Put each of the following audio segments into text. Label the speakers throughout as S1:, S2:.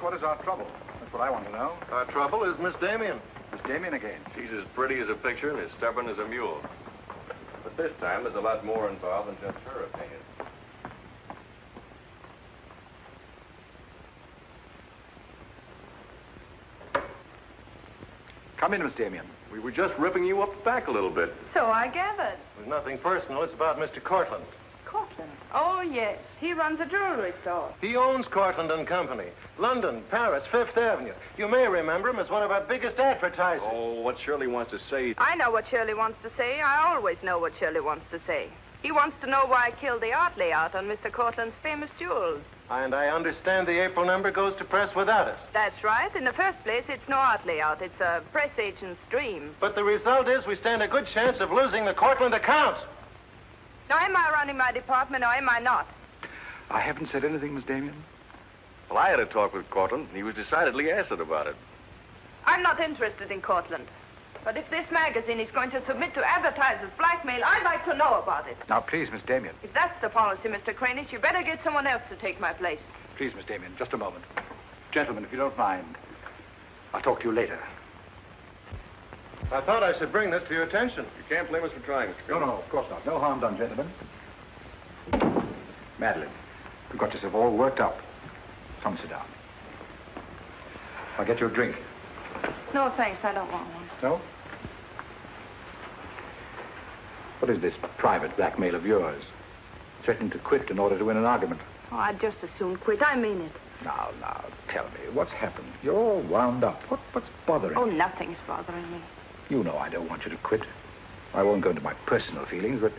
S1: what is our trouble? That's what I want to know.
S2: Our trouble is Miss Damien.
S1: Miss Damien again.
S2: She's as pretty as a picture and as stubborn as a mule. But this time, there's a lot more involved than just her opinion.
S1: Come in, Miss Damien.
S2: We were just ripping you up the back a little bit.
S3: So I gathered.
S2: There's nothing personal. It's about Mr. Courtland.
S3: Courtland? Oh, yes. He runs a jewelry store.
S2: He owns Courtland and Company. London, Paris, Fifth Avenue. You may remember him as one of our biggest advertisers.
S4: Oh, what Shirley wants to say.
S3: I know what Shirley wants to say. I always know what Shirley wants to say. He wants to know why I killed the art layout on Mr. Courtland's famous jewels.
S2: And I understand the April number goes to press without it.
S3: That's right. In the first place, it's no art layout. It's a press agent's dream.
S2: But the result is we stand a good chance of losing the Courtland accounts.
S3: Now, am I running my department or am I not?
S1: I haven't said anything, Miss Damien.
S4: Well, I had a talk with Courtland, and he was decidedly acid about it.
S3: I'm not interested in Courtland. But if this magazine is going to submit to advertisers' blackmail, I'd like to know about it.
S1: Now, please, Miss Damien.
S3: If that's the policy, Mr. Kranish, you better get someone else to take my place.
S1: Please, Miss Damien, just a moment. Gentlemen, if you don't mind, I'll talk to you later.
S2: I thought I should bring this to your attention.
S4: You can't blame us for trying, Mr.
S1: No, of course not. No harm done, gentlemen. Madeleine, you've got yourself all worked up. Come, sit down. I'll get you a drink.
S3: No, thanks. I don't want one.
S1: No? What is this private blackmail of yours? Threatening to quit in order to win an argument.
S3: Oh, I'd just as soon quit. I mean it.
S1: Now, tell me, what's happened? You're all wound up. What's bothering
S3: Oh,
S1: you?
S3: nothing's bothering me.
S1: You know I don't want you to quit. I won't go into my personal feelings, but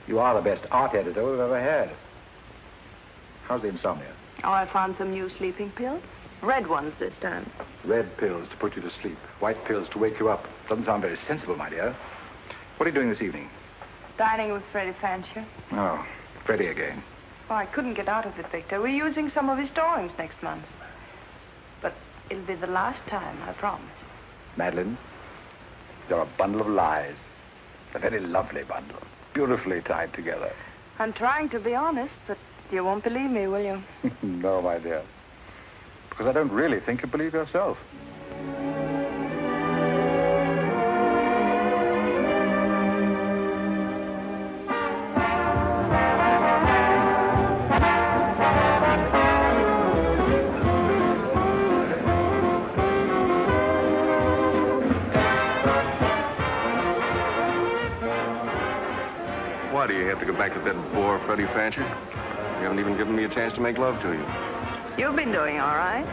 S1: you are the best art editor we've ever had. How's the insomnia?
S3: Oh, I found some new sleeping pills. Red ones this time.
S1: Red pills to put you to sleep. White pills to wake you up. Doesn't sound very sensible, my dear. What are you doing this evening?
S3: Dining with Freddie Fancher.
S1: Oh, Freddie again.
S3: Oh, I couldn't get out of it, Victor. We're using some of his drawings next month. But it'll be the last time, I promise.
S1: Madeleine, you're a bundle of lies. A very lovely bundle. Beautifully tied together.
S3: I'm trying to be honest, but you won't believe me, will you?
S1: No, my dear. Because I don't really think you believe yourself.
S4: Why do you have to go back to that bore, Freddie Fancher? You haven't even given me a chance to make love to you.
S3: You've been doing all right.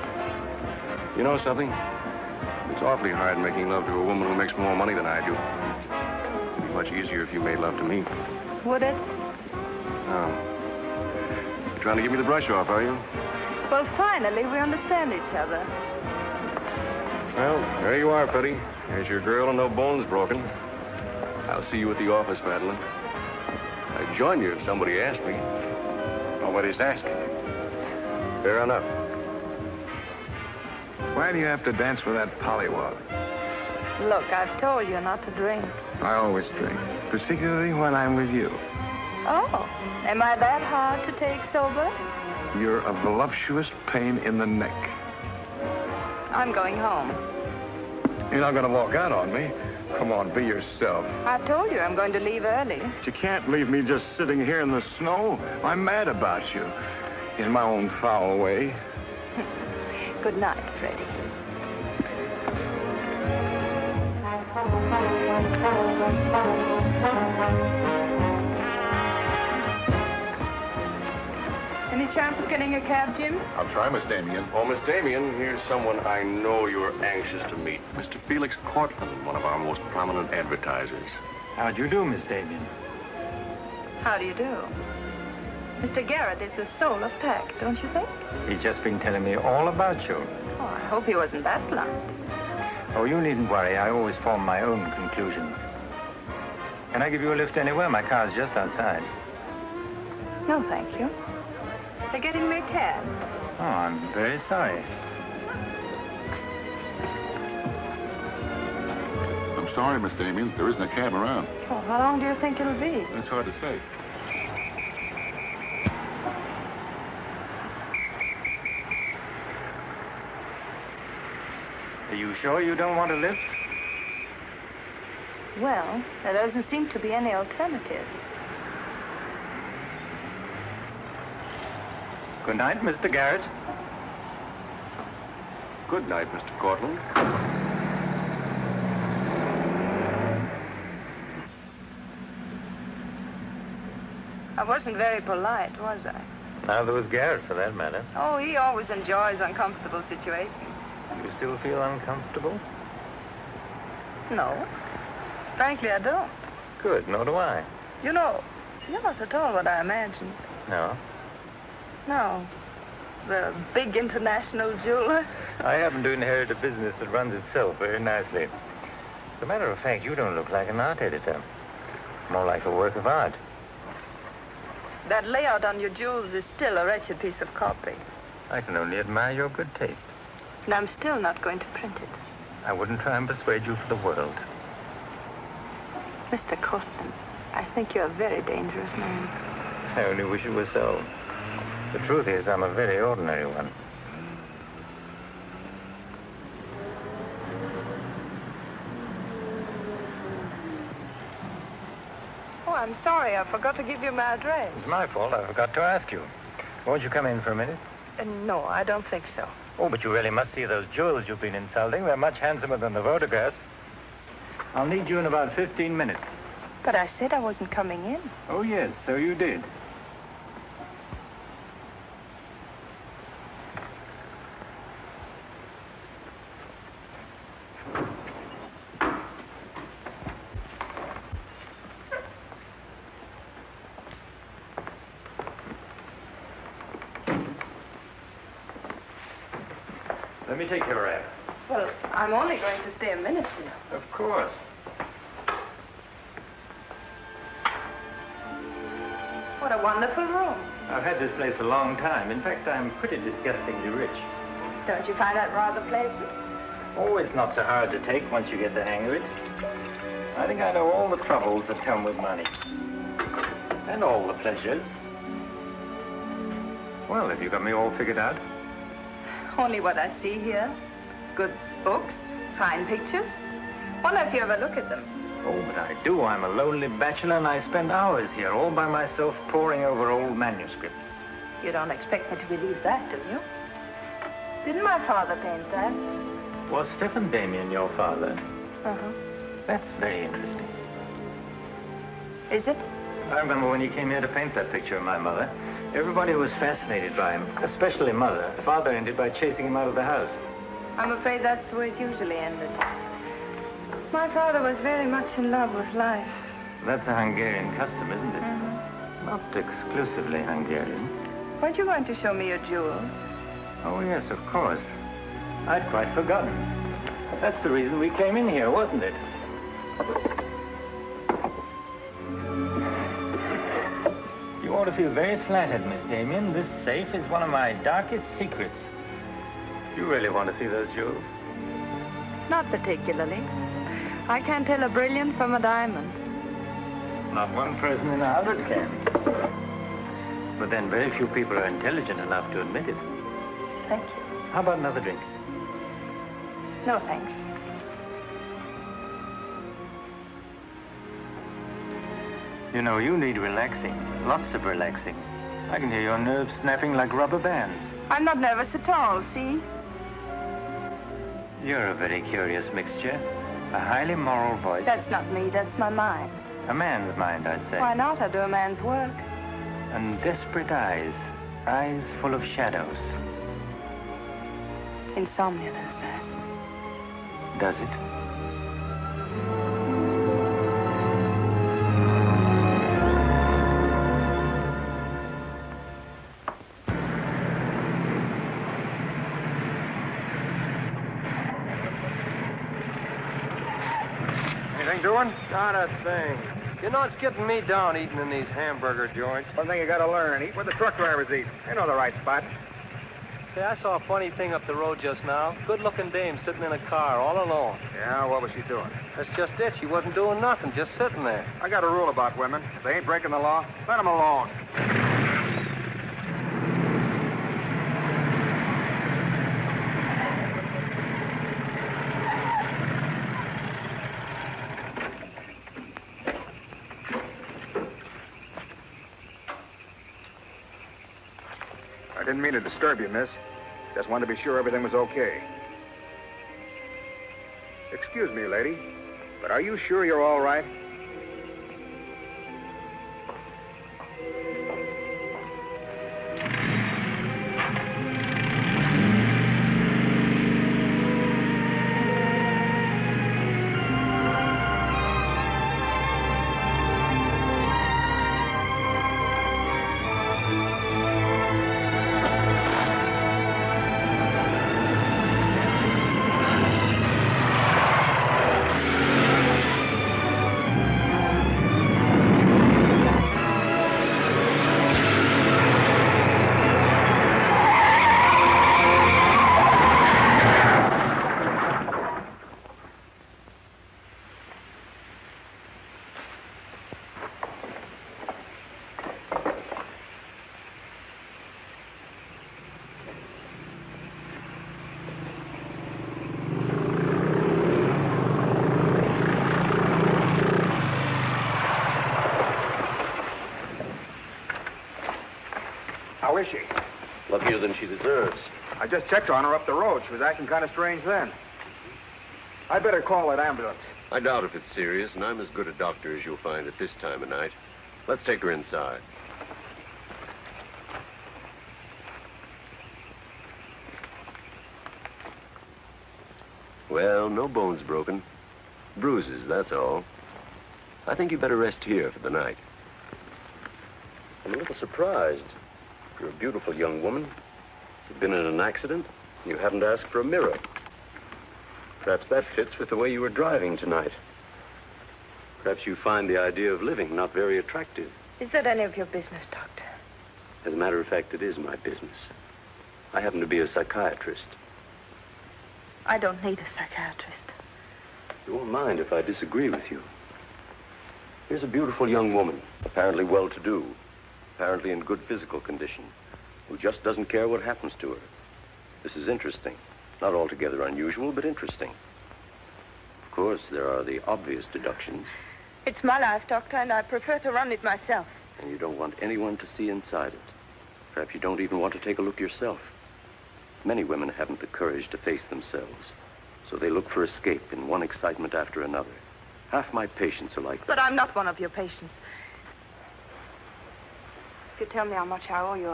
S4: You know something? It's awfully hard making love to a woman who makes more money than I do. It'd be much easier if you made love to me.
S3: Would it?
S4: Oh. You're trying to give me the brush off, are you?
S3: Well, finally, we understand each other.
S4: Well, there you are, Freddie. There's your girl and no bones broken. I'll see you at the office, Madeleine. I'd join you if somebody asked me.
S1: Nobody's asking.
S4: Fair enough.
S5: Why do you have to dance with that pollywog?
S3: Look, I've told you not to drink.
S5: I always drink, particularly when I'm with you.
S3: Oh, am I that hard to take sober?
S5: You're a voluptuous pain in the neck.
S3: I'm going home.
S5: You're not going to walk out on me. Come on, be yourself.
S3: I've told you I'm going to leave early.
S5: But you can't leave me just sitting here in the snow. I'm mad about you. In my own foul way.
S3: Good night, Freddie. Any chance of getting a cab, Jim?
S1: I'll try, Miss Damien.
S4: Oh, Miss Damien, here's someone I know you're anxious to meet. Mr. Felix Courtland, one of our most prominent advertisers.
S6: How do you do, Miss Damien?
S3: How do you do? Mr. Garet is the soul of tact, don't you think?
S6: He's just been telling me all about you.
S3: Oh, I hope he wasn't that blunt.
S6: Oh, you needn't worry. I always form my own conclusions. Can I give you a lift anywhere? My car's just outside.
S3: No, thank you. They're getting me a cab.
S6: Oh, I'm very sorry.
S1: I'm sorry, Miss Damien. There isn't a cab around.
S3: Oh, how long do you think it'll be?
S1: That's hard to say.
S6: Are you sure you don't want a lift?
S3: Well, there doesn't seem to be any alternative.
S6: Good night, Mr. Garet.
S4: Good night, Mr. Courtland.
S3: I wasn't very polite, was I?
S6: Neither was Garet, for that matter.
S3: Oh, he always enjoys uncomfortable situations.
S6: You still feel uncomfortable?
S3: No. Frankly, I don't.
S6: Good, nor do I.
S3: You know, you're not at all what I imagined.
S6: No?
S3: No. The big international jeweler.
S6: I happen to inherit a business that runs itself very nicely. As a matter of fact, you don't look like an art editor. More like a work of art.
S3: That layout on your jewels is still a wretched piece of copy.
S6: I can only admire your good taste.
S3: And I'm still not going to print it.
S6: I wouldn't try and persuade you for the world.
S3: Mr. Courtland, I think you're a very dangerous man.
S6: I only wish it were so. The truth is, I'm a very ordinary one.
S3: Oh, I'm sorry. I forgot to give you my address.
S6: It's my fault. I forgot to ask you. Won't you come in for a minute?
S3: No, I don't think so.
S6: Oh, but you really must see those jewels you've been insulting. They're much handsomer than the photographs. I'll need you in about 15 minutes.
S3: But I said I wasn't coming in.
S6: Oh, yes, so you did. Let me take your wrap.
S3: Well, I'm only going to stay a minute here.
S6: Of course.
S3: What a wonderful room.
S6: I've had this place a long time. In fact, I'm pretty disgustingly rich.
S3: Don't you find that rather pleasant?
S6: Oh, it's not so hard to take once you get the hang of it. I think I know all the troubles that come with money. And all the pleasures. Well, have you got me all figured out?
S3: Only what I see here. Good books, fine pictures. Wonder if you ever look at them.
S6: Oh, but I do. I'm a lonely bachelor, and I spend hours here all by myself poring over old manuscripts.
S3: You don't expect me to believe that, do you? Didn't my father paint that?
S6: Was Stephen Damien your father?
S3: Uh-huh.
S6: That's very interesting.
S3: Is it?
S6: I remember when he came here to paint that picture of my mother. Everybody was fascinated by him, especially Mother. Father ended by chasing him out of the house.
S3: I'm afraid that's the way it usually ended. My father was very much in love with life.
S6: That's a Hungarian custom, isn't it?
S3: Mm-hmm.
S6: Not exclusively Hungarian.
S3: Weren't you going to show me your jewels?
S6: Oh, yes, of course. I'd quite forgotten. That's the reason we came in here, wasn't it? You ought to feel very flattered, Miss Damien. This safe is one of my darkest secrets. You really want to see those jewels?
S3: Not particularly. I can't tell a brilliant from a diamond.
S6: Not one person in 100 can. But then very few people are intelligent enough to admit it.
S3: Thank you.
S6: How about another drink?
S3: No, thanks.
S6: You know, you need relaxing. Lots of relaxing. I can hear your nerves snapping like rubber bands.
S3: I'm not nervous at all, see?
S6: You're a very curious mixture. A highly moral voice.
S3: That's not me, that's my mind.
S6: A man's mind, I'd say.
S3: Why not? I do a man's work.
S6: And desperate eyes. Eyes full of shadows.
S3: Insomnia does that.
S6: Does it?
S2: Anything doing? Not a thing. You're not skipping me down eating in these hamburger joints.
S1: One thing you gotta learn, eat where the truck drivers eat. They know the right spot.
S2: Say, I saw a funny thing up the road just now. Good-looking dame sitting in a car all alone.
S1: Yeah, what was she doing?
S2: That's just it. She wasn't doing nothing, just sitting there.
S1: I got a rule about women. If they ain't breaking the law, let them alone. Didn't mean to disturb you, miss. Just wanted to be sure everything was okay. Excuse me, lady, but are you sure you're all right? How is she?
S4: Luckier than she deserves.
S1: I just checked on her up the road. She was acting kind of strange then. I'd better call that ambulance.
S4: I doubt if it's serious, and I'm as good a doctor as you'll find at this time of night. Let's take her inside. Well, no bones broken. Bruises, that's all. I think you better rest here for the night. I'm a little surprised. You're a beautiful young woman. You've been in an accident. You haven't asked for a mirror. Perhaps that fits with the way you were driving tonight. Perhaps you find the idea of living not very attractive.
S3: Is that any of your business, Doctor?
S4: As a matter of fact, it is my business. I happen to be a psychiatrist.
S3: I don't need a psychiatrist.
S4: You won't mind if I disagree with you. Here's a beautiful young woman, apparently well-to-do, apparently in good physical condition, who just doesn't care what happens to her. This is interesting. Not altogether unusual, but interesting. Of course, there are the obvious deductions.
S3: It's my life, Doctor, and I prefer to run it myself.
S4: And you don't want anyone to see inside it. Perhaps you don't even want to take a look yourself. Many women haven't the courage to face themselves, so they look for escape in one excitement after another. Half my patients are like that.
S3: But I'm not one of your patients. If you tell me how much I owe you,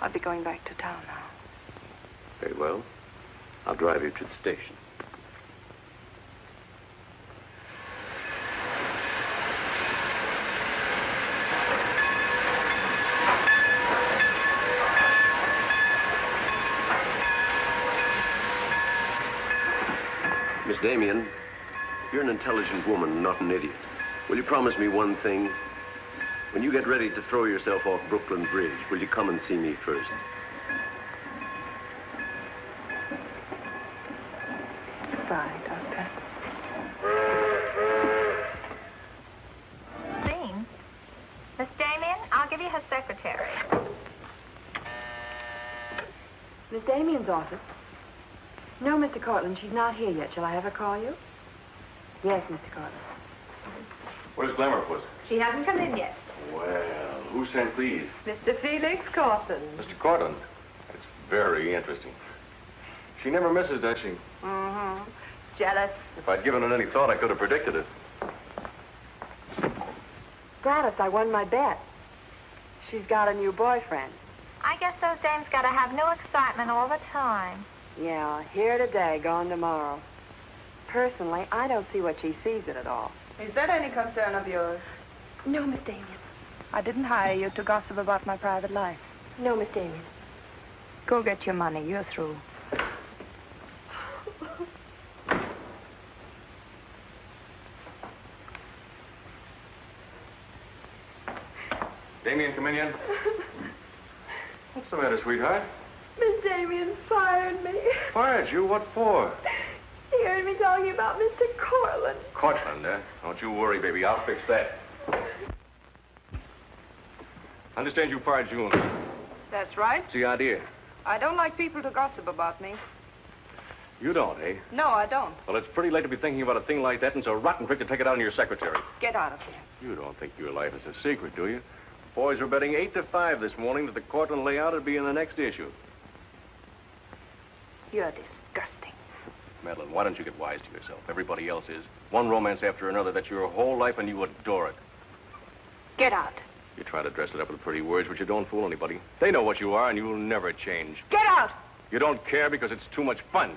S3: I'll be going back to town now.
S4: Very well. I'll drive you to the station. Miss Damien, you're an intelligent woman, not an idiot. Will you promise me one thing? When you get ready to throw yourself off Brooklyn Bridge, will you come and see me first?
S3: Goodbye, Doctor.
S7: Dean, Miss Damien, I'll give you her secretary.
S8: Miss Damien's office? No, Mr. Courtland, she's not here yet. Shall I have her call you? Yes, Mr. Courtland.
S2: Where's Glamour, Puss?
S7: She hasn't come in yet.
S2: Well, who sent these?
S3: Mr. Felix Courtland.
S2: Mr. Courtland. That's very interesting. She never misses, does she?
S3: Mm-hmm. Jealous.
S2: If I'd given it any thought, I could have predicted it.
S8: Gladys, I won my bet. She's got a new boyfriend.
S7: I guess those dames gotta have new excitement all the time.
S8: Yeah, here today, gone tomorrow. Personally, I don't see what she sees in it all.
S3: Is that any concern of yours?
S8: No, Miss Damien.
S3: I didn't hire you to gossip about my private life.
S8: No, Miss Damien.
S3: Go get your money. You're through.
S2: Damien, come in yet? What's the matter, sweetheart?
S8: Miss Damien fired me.
S2: Fired you? What for?
S8: He heard me talking about Mr. Courtland.
S2: Courtland, eh? Don't you worry, baby. I'll fix that. I understand you fired June.
S3: That's right.
S2: What's the idea?
S3: I don't like people to gossip about me.
S2: You don't, eh?
S3: No, I don't.
S2: Well, it's pretty late to be thinking about a thing like that, and it's a rotten trick to take it out on your secretary.
S3: Get out of here.
S2: You don't think your life is a secret, do you? Boys were betting 8-5 this morning that the Courtland layout would be in the next issue.
S3: You're disgusting.
S2: Madeleine, why don't you get wise to yourself? Everybody else is. One romance after another. That's your whole life, and you adore it.
S3: Get out.
S2: You try to dress it up with pretty words, but you don't fool anybody. They know what you are, and you'll never change.
S3: Get out!
S2: You don't care because it's too much fun.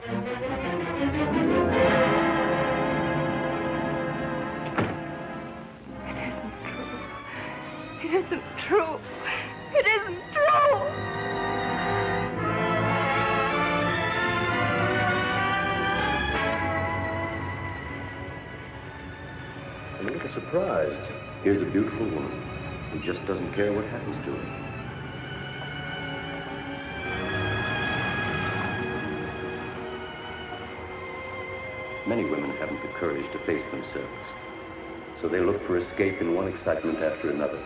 S3: It isn't true. It isn't true.
S4: I'm a little surprised. Here's a beautiful woman who just doesn't care what happens to her. Many women haven't the courage to face themselves, so they look for escape in one excitement after another.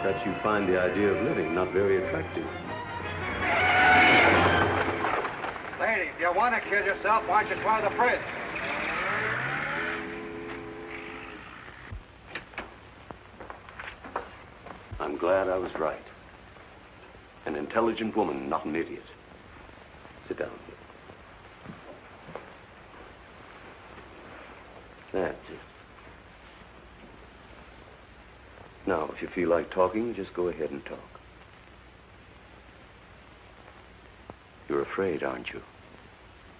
S4: Perhaps you find the idea of living not very attractive.
S1: Lady, if you want to kill yourself, why don't you try the fridge?
S4: I'm glad I was right. An intelligent woman, not an idiot. Sit down. That's it. Now, if you feel like talking, just go ahead and talk. You're afraid, aren't you?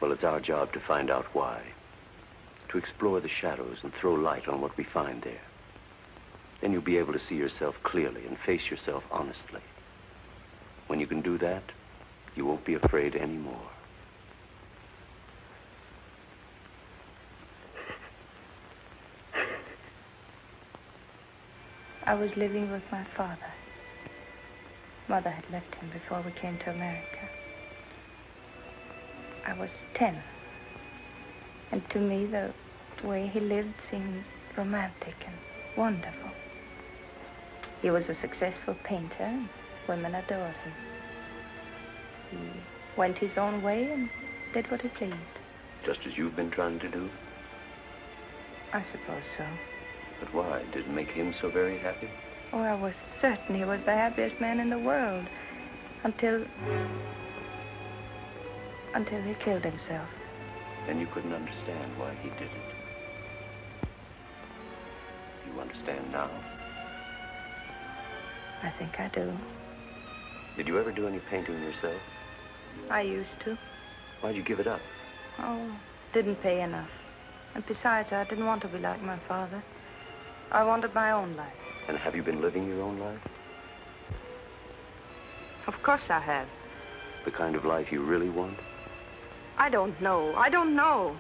S4: Well, it's our job to find out why. To explore the shadows and throw light on what we find there. Then you'll be able to see yourself clearly and face yourself honestly. When you can do that, you won't be afraid anymore.
S9: I was living with my father. Mother had left him before we came to America. I was 10. And to me, the way he lived seemed romantic and wonderful. He was a successful painter, and women adored him. He went his own way and did what he pleased.
S4: Just as you've been trying to do?
S9: I suppose so.
S4: But why? Did it make him so very happy?
S9: Oh, I was certain he was the happiest man in the world. Until he killed himself.
S4: Then you couldn't understand why he did it. You understand now?
S9: I think I do.
S4: Did you ever do any painting yourself?
S9: I used to.
S4: Why'd you give it up?
S9: Oh, didn't pay enough. And besides, I didn't want to be like my father. I wanted my own life.
S4: And have you been living your own life?
S3: Of course I have.
S4: The kind of life you really want?
S3: I don't know. I don't know.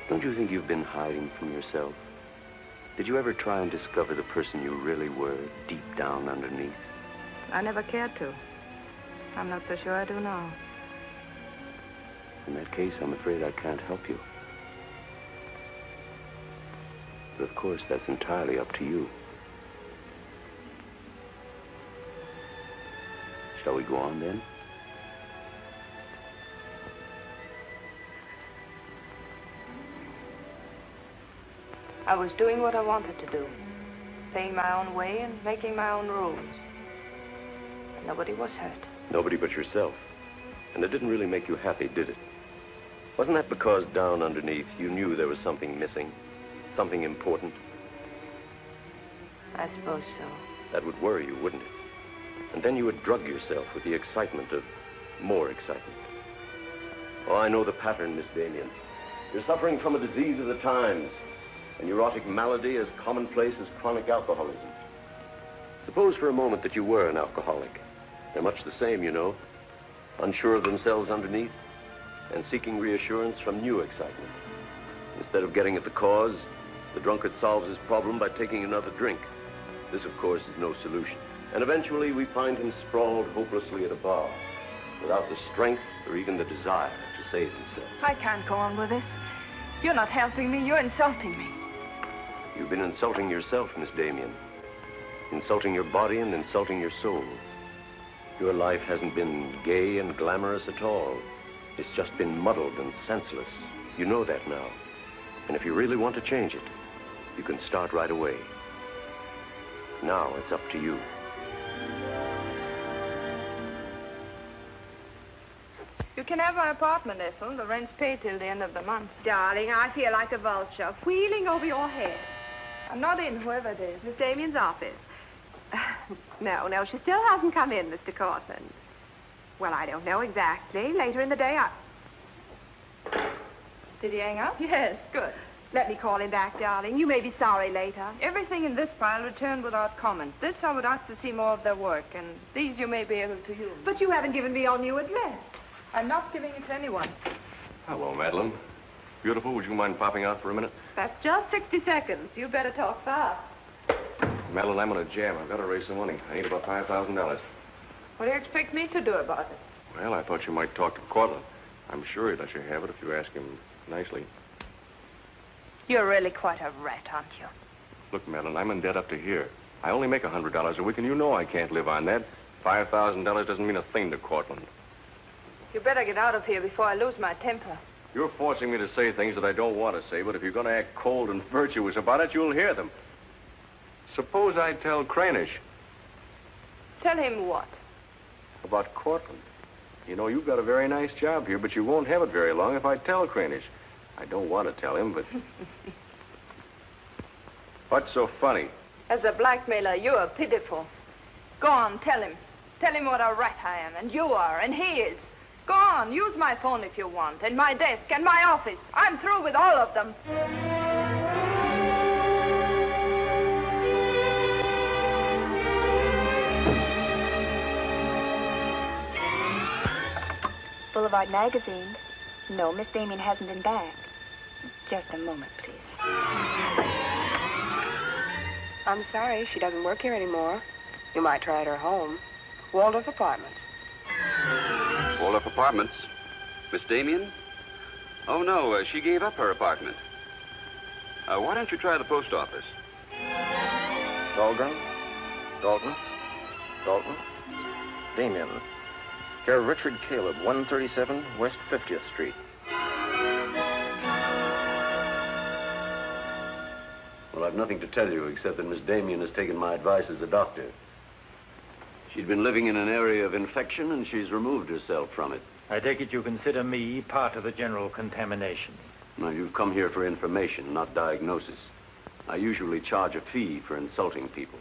S4: Don't you think you've been hiding from yourself? Did you ever try and discover the person you really were, deep down underneath?
S3: I never cared to. I'm not so sure I do now.
S4: In that case, I'm afraid I can't help you. But of course, that's entirely up to you. Shall we go on, then?
S3: I was doing what I wanted to do. Paying my own way and making my own rules. Nobody was hurt.
S4: Nobody but yourself. And it didn't really make you happy, did it? Wasn't that because down underneath you knew there was something missing? Something important?
S3: I suppose so.
S4: That would worry you, wouldn't it? And then you would drug yourself with the excitement of more excitement. Oh, I know the pattern, Miss Damien. You're suffering from a disease of the times. A neurotic malady as commonplace as chronic alcoholism. Suppose for a moment that you were an alcoholic. They're much the same, you know. Unsure of themselves underneath and seeking reassurance from new excitement. Instead of getting at the cause, the drunkard solves his problem by taking another drink. This, of course, is no solution. And eventually we find him sprawled hopelessly at a bar, without the strength or even the desire to save himself.
S3: I can't go on with this. You're not helping me. You're insulting me.
S4: You've been insulting yourself, Miss Damien. Insulting your body and insulting your soul. Your life hasn't been gay and glamorous at all. It's just been muddled and senseless. You know that now. And if you really want to change it, you can start right away. Now it's up to you.
S3: You can have my apartment, Ethel. The rent's paid till the end of the month.
S8: Darling, I feel like a vulture wheeling over your head.
S3: I'm not in, whoever it is.
S8: Miss Damien's office. No, she still hasn't come in, Mr. Courtland. Well, I don't know exactly. Later in the day,
S3: Did he hang up?
S8: Yes, good. Let me call him back, darling. You may be sorry later.
S3: Everything in this pile returned without comment. This I would ask to see more of their work, and these you may be able to use.
S8: But you haven't given me your new address.
S3: I'm not giving it to anyone.
S2: Hello, Madeleine. Beautiful, would you mind popping out for a minute?
S8: That's just 60 seconds. You'd better talk fast.
S2: Madeleine, I'm on a jam. I've got to raise some money. I need about $5,000.
S3: What do you expect me to do about it?
S2: Well, I thought you might talk to Courtland. I'm sure he'd let you have it if you ask him nicely.
S3: You're really quite a rat, aren't you?
S2: Look, Madeleine, I'm in debt up to here. I only make $100 a week, and you know I can't live on that. $5,000 doesn't mean a thing to Courtland.
S3: You better get out of here before I lose my temper.
S2: You're forcing me to say things that I don't want to say, but if you're going to act cold and virtuous about it, you'll hear them. Suppose I tell Kranish.
S3: Tell him what?
S2: About Courtland. You know, you've got a very nice job here, but you won't have it very long if I tell Kranish. I don't want to tell him, but... What's so funny?
S3: As a blackmailer, you are pitiful. Go on, tell him. Tell him what a rat I am, and you are, and he is. Go on, use my phone if you want, and my desk, and my office. I'm through with all of them.
S9: Boulevard magazine. No, Miss Damien hasn't been back. Just a moment, please.
S8: I'm sorry, she doesn't work here anymore. You might try at her home. Waldorf Apartments.
S10: Waldorf Apartments? Miss Damien? Oh, no, she gave up her apartment. Why don't you try the post office?
S5: Dahlgren? Dalton? Damien. Care of Richard Caleb, 137 West 50th Street.
S4: Well, I've nothing to tell you except that Miss Damien has taken my advice as a doctor. She'd been living in an area of infection, and she's removed herself from it.
S6: I take it you consider me part of the general contamination.
S4: Now, you've come here for information, not diagnosis. I usually charge a fee for insulting people.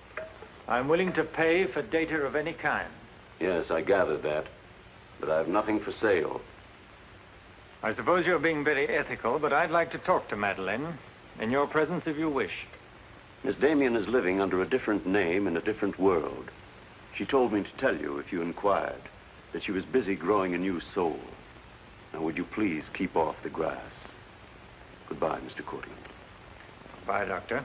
S6: I'm willing to pay for data of any kind.
S4: Yes, I gathered that. But I have nothing for sale.
S6: I suppose you're being very ethical, but I'd like to talk to Madeleine. In your presence, if you wish.
S4: Miss Damien is living under a different name in a different world. She told me to tell you, if you inquired, that she was busy growing a new soul. Now, would you please keep off the grass? Goodbye, Mr. Courtland.
S6: Bye, Doctor.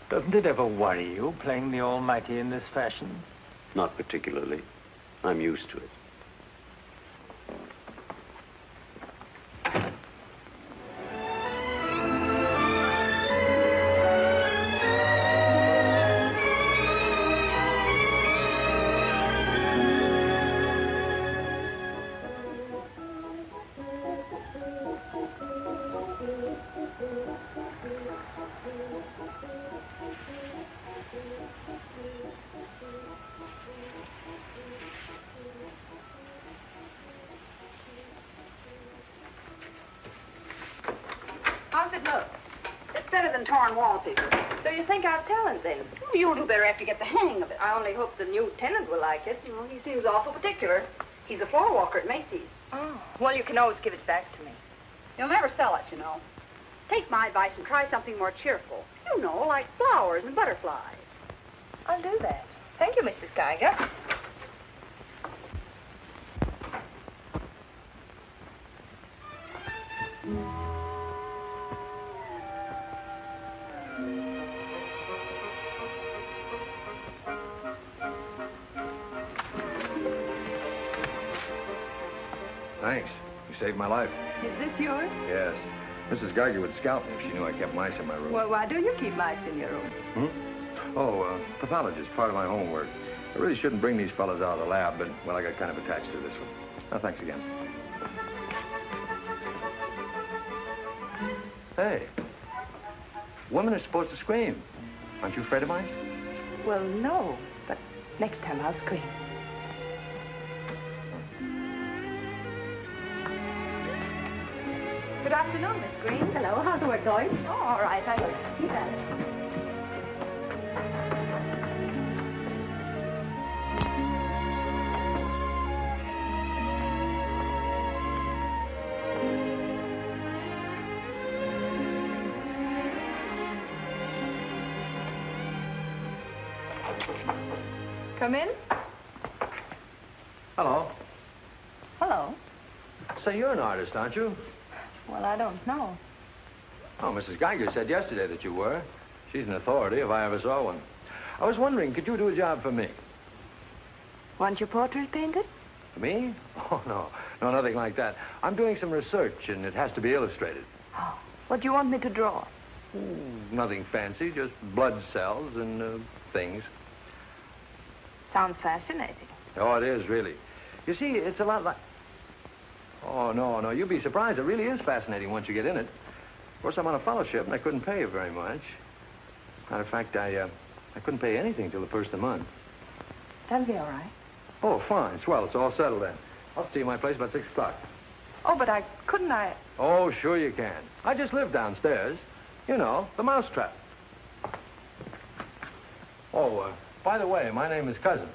S6: Doesn't it ever worry you, playing the almighty in this fashion?
S4: Not particularly. I'm used to it.
S3: How's it look?
S8: It's better than torn wallpaper.
S3: So you think I've talent, then?
S8: You'll do better after you get the hang of it.
S3: I only hope the new tenant will like it.
S8: Well, he seems awful particular. He's a floor walker at Macy's.
S3: Oh, well, you can always give it back to me.
S8: He'll never sell it, you know. Take my advice and try something more cheerful. You know, like flowers and butterflies.
S3: I'll do that. Thank you, Mrs. Geiger.
S1: Thanks. You saved my life.
S3: Is this yours?
S1: Yes. Mrs. Geiger would scalp me if she knew I kept mice in my room.
S3: Well, why do you keep mice in your room?
S1: Pathologist, part of my homework. I really shouldn't bring these fellas out of the lab, but, well, I got kind of attached to this one. Oh, thanks again.
S2: Hey, women are supposed to scream. Aren't you afraid of mice?
S9: Well, no, but next time I'll scream. Good afternoon, Miss Green.
S8: Hello, how's the work going?
S9: Oh, all right. Come in.
S2: Hello.
S9: Hello.
S2: So you're an artist, aren't you?
S9: Well, I don't know.
S2: Oh, Mrs. Geiger said yesterday that you were. She's an authority if I ever saw one. I was wondering, could you do a job for me?
S9: Want your portrait painted?
S2: For me? Oh, no. No, nothing like that. I'm doing some research, and it has to be illustrated.
S9: Oh, what do you want me to draw?
S2: Nothing fancy, just blood cells and things.
S9: Sounds fascinating.
S2: Oh, it is, really. You see, it's a lot like... Oh, no, you'd be surprised. It really is fascinating once you get in it. Of course, I'm on a fellowship, and I couldn't pay you very much. Matter of fact, I couldn't pay anything till the first of the month.
S9: That'll be all right.
S2: Oh, fine. Swell. It's all settled then. I'll see you at my place about 6 o'clock.
S9: Oh, but couldn't I...
S2: Oh, sure you can. I just live downstairs. You know, the mousetrap. Oh, by the way, my name is Cousins.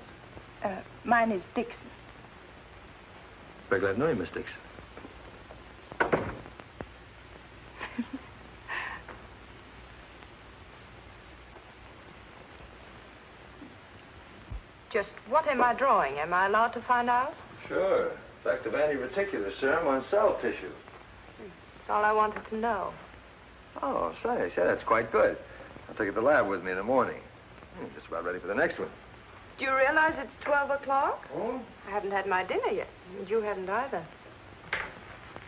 S9: Mine is Dixon.
S2: Very glad to know you, Miss Dixon.
S9: Just what am I drawing? Am I allowed to find out?
S2: Sure. Effect of anti-reticular serum on cell tissue.
S9: That's all I wanted to know.
S2: Oh, say, that's quite good. I'll take it to the lab with me in the morning. Just about ready for the next one.
S9: Do you realize it's 12 o'clock?
S2: Oh?
S9: I haven't had my dinner yet, and you haven't either.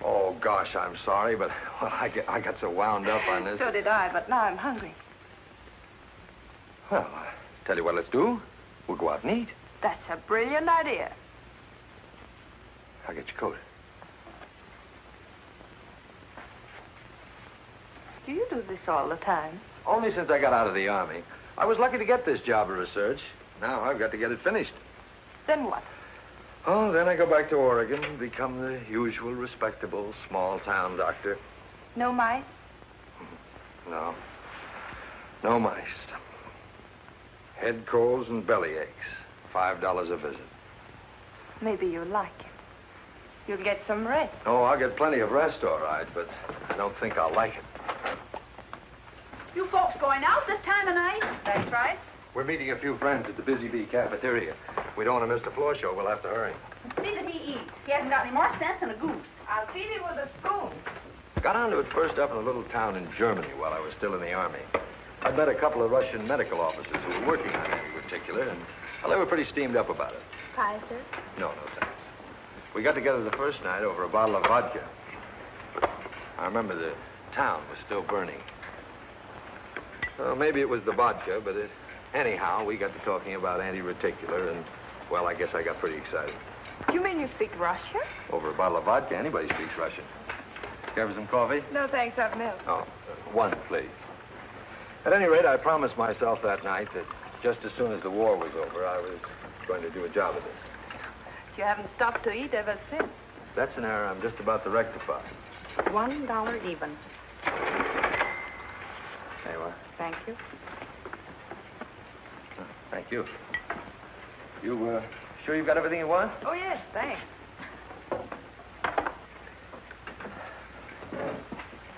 S2: Oh, gosh, I'm sorry, but well, I got so wound up on this.
S9: So did I, but now I'm hungry.
S2: Well, tell you what let's do. We'll go out and eat.
S9: That's a brilliant idea.
S2: I'll get your coat.
S9: Do you do this all the time?
S2: Only since I got out of the Army. I was lucky to get this job of research. Now I've got to get it finished.
S9: Then what?
S2: Oh, then I go back to Oregon and become the usual respectable small-town doctor.
S9: No mice?
S2: No. No mice. Head colds and belly aches. $5 a visit.
S9: Maybe you'll like it. You'll get some rest.
S2: Oh, I'll get plenty of rest, all right, but I don't think I'll like it.
S11: You folks going out this time of night?
S9: That's right.
S2: We're meeting a few friends at the Busy Bee cafeteria. We don't want to miss the floor show. We'll have to hurry.
S11: See that he eats. He hasn't got any more sense than a goose.
S9: I'll feed him with a spoon.
S2: Got onto it first up in a little town in Germany while I was still in the Army. I met a couple of Russian medical officers who were working on anti-reticular, and well, they were pretty steamed up about it.
S9: Pie, sir?
S2: No, thanks. We got together the first night over a bottle of vodka. I remember the town was still burning. Well, maybe it was the vodka, but anyhow, we got to talking about anti-reticular, and, well, I guess I got pretty excited.
S9: You mean you speak Russian?
S2: Over a bottle of vodka, anybody speaks Russian. Care for some coffee?
S9: No, thanks, I've milk.
S2: Oh, one, please. At any rate, I promised myself that night that just as soon as the war was over, I was going to do a job of this.
S9: You haven't stopped to eat ever since.
S2: That's an error I'm just about to rectify.
S9: $1 even.
S2: There you are.
S9: Thank you.
S2: Thank you. You, sure you've got everything you want?
S9: Oh, yes, thanks.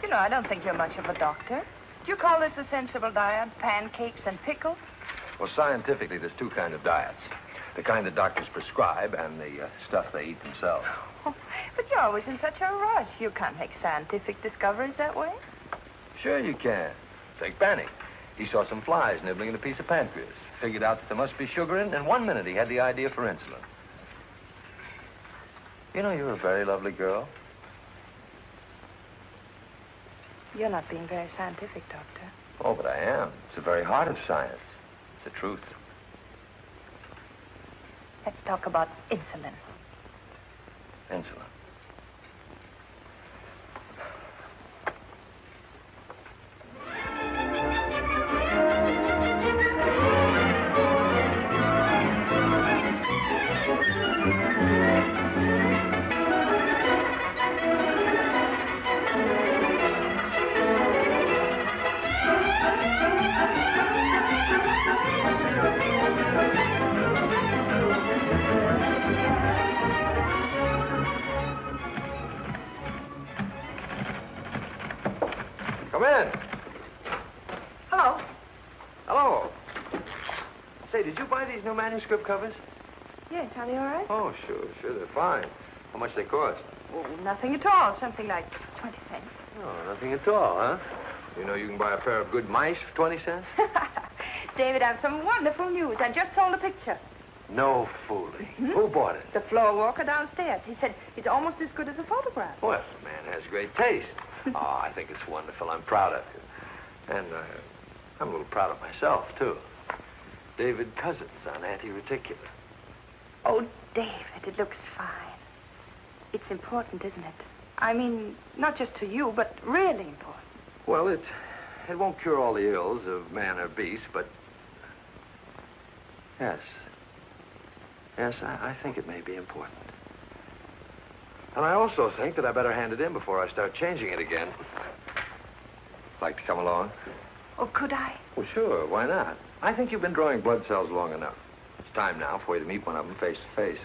S9: You know, I don't think you're much of a doctor. Do you call this a sensible diet? Pancakes and pickles?
S2: Well, scientifically, there's two kinds of diets. The kind that doctors prescribe and the stuff they eat themselves.
S9: Oh, but you're always in such a rush. You can't make scientific discoveries that way.
S2: Sure you can. Take Banning. He saw some flies nibbling at a piece of pancreas. Figured out that there must be sugar in, and 1 minute he had the idea for insulin. You know, you're a very lovely girl.
S9: You're not being very scientific, Doctor.
S2: Oh, but I am. It's the very heart of science. It's the truth.
S9: Let's talk about insulin.
S2: Insulin. Come in.
S3: Hello.
S2: Hello. Say, did you buy these new manuscript covers?
S3: Yes, are they all right?
S2: Oh, sure, they're fine. How much they cost?
S3: Oh, nothing at all. Something like 20 cents.
S2: Oh, nothing at all, huh? You know you can buy a pair of good mice for 20 cents?
S3: David, I have some wonderful news. I just sold a picture.
S2: No fooling. Who bought it?
S3: The floor walker downstairs. He said it's almost as good as a photograph.
S2: Well, the man has great taste. Oh, I think it's wonderful. I'm proud of you. And I'm a little proud of myself, too. David Cousins on anti-reticular.
S3: Oh, David, it looks fine. It's important, isn't it? I mean, not just to you, but really important.
S2: Well, it won't cure all the ills of man or beast, but... Yes. Yes, I think it may be important. And I also think that I better hand it in before I start changing it again. Like to come along?
S3: Oh, could I?
S2: Well, sure. Why not? I think you've been drawing blood cells long enough. It's time now for you to meet one of them face to face.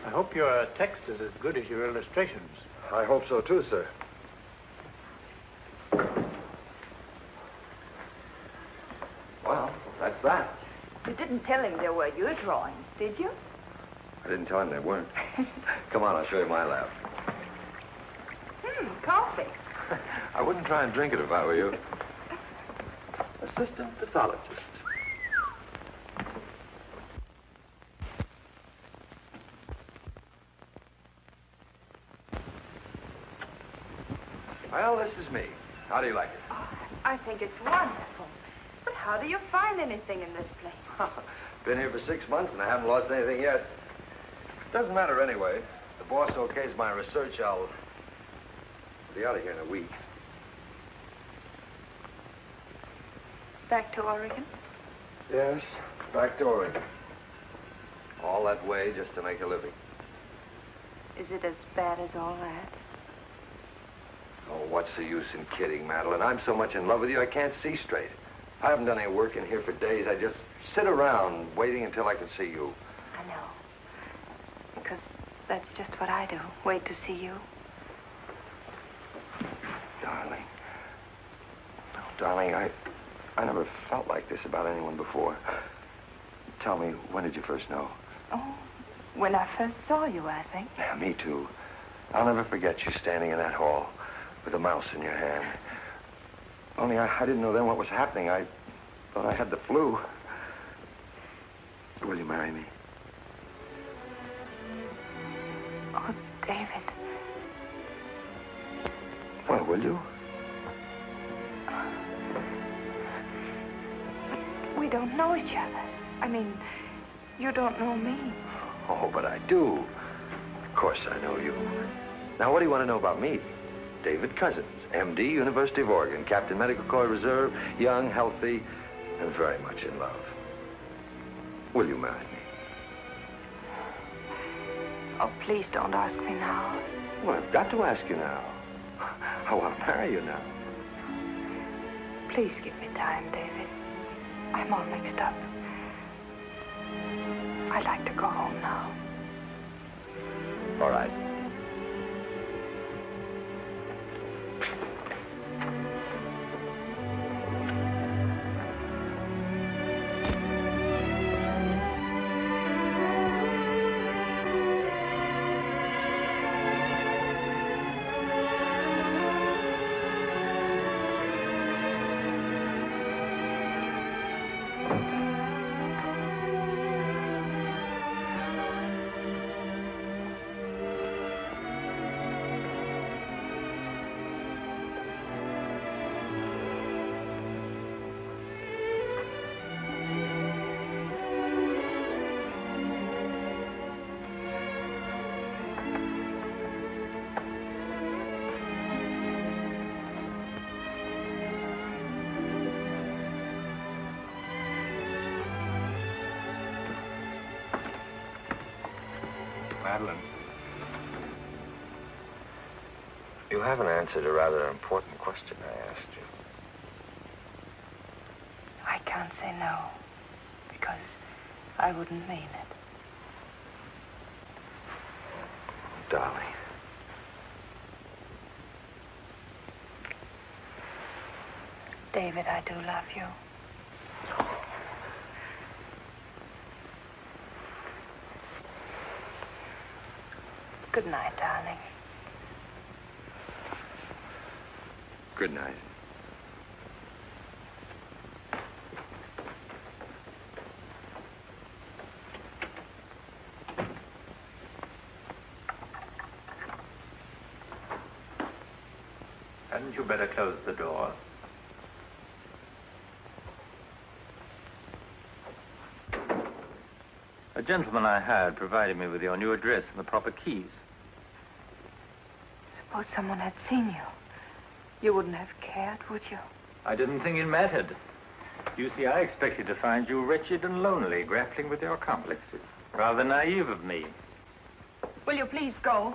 S6: I hope your text is as good as your illustrations.
S2: I hope so, too, sir. Well, that's that.
S3: You didn't tell him there were your drawings, did you?
S2: I didn't tell him they weren't. Come on, I'll show you my lab.
S3: Coffee.
S2: I wouldn't try and drink it if I were you. Assistant pathologist. Well, this is me. How do you like it?
S3: Oh, I think it's wonderful. But how do you find anything in this place?
S2: Been here for 6 months and I haven't lost anything yet. Doesn't matter anyway. If the boss okays my research, I'll be out of here in a week.
S3: Back to Oregon?
S2: Yes, back to Oregon. All that way just to make a living.
S3: Is it as bad as all that?
S2: Oh, what's the use in kidding, Madeleine? I'm so much in love with you, I can't see straight. I haven't done any work in here for days. I just sit around waiting until I can see you.
S3: I know. Because that's just what I do. Wait to see you.
S2: Darling. Oh, darling, I never felt like this about anyone before. Tell me, when did you first know?
S3: Oh, when I first saw you, I think.
S2: Yeah, me too. I'll never forget you standing in that hall with a mouse in your hand. Only I didn't know then what was happening. I thought I had the flu. Will you marry me?
S3: Oh, David.
S2: Well, will you?
S3: We don't know each other. I mean, you don't know me.
S2: Oh, but I do. Of course I know you. Now, what do you want to know about me? David Cousins, M.D., University of Oregon, Captain Medical Corps Reserve, young, healthy, and very much in love. Will you marry me?
S3: Oh, please don't ask me now.
S2: Well, I've got to ask you now. I want to marry you now.
S3: Please give me time, David. I'm all mixed up. I'd like to go home now.
S2: All right. Madeleine. You haven't answered a rather important question I asked you.
S9: I can't say no, because I wouldn't mean it.
S2: Darling.
S9: David, I do love you. Good night, darling.
S2: Good night.
S6: Hadn't you better close the door? A gentleman I hired provided me with your new address and the proper keys.
S9: Suppose someone had seen you. You wouldn't have cared, would you?
S6: I didn't think it mattered. You see, I expected to find you wretched and lonely, grappling with your complexes. Rather naive of me.
S3: Will you please go?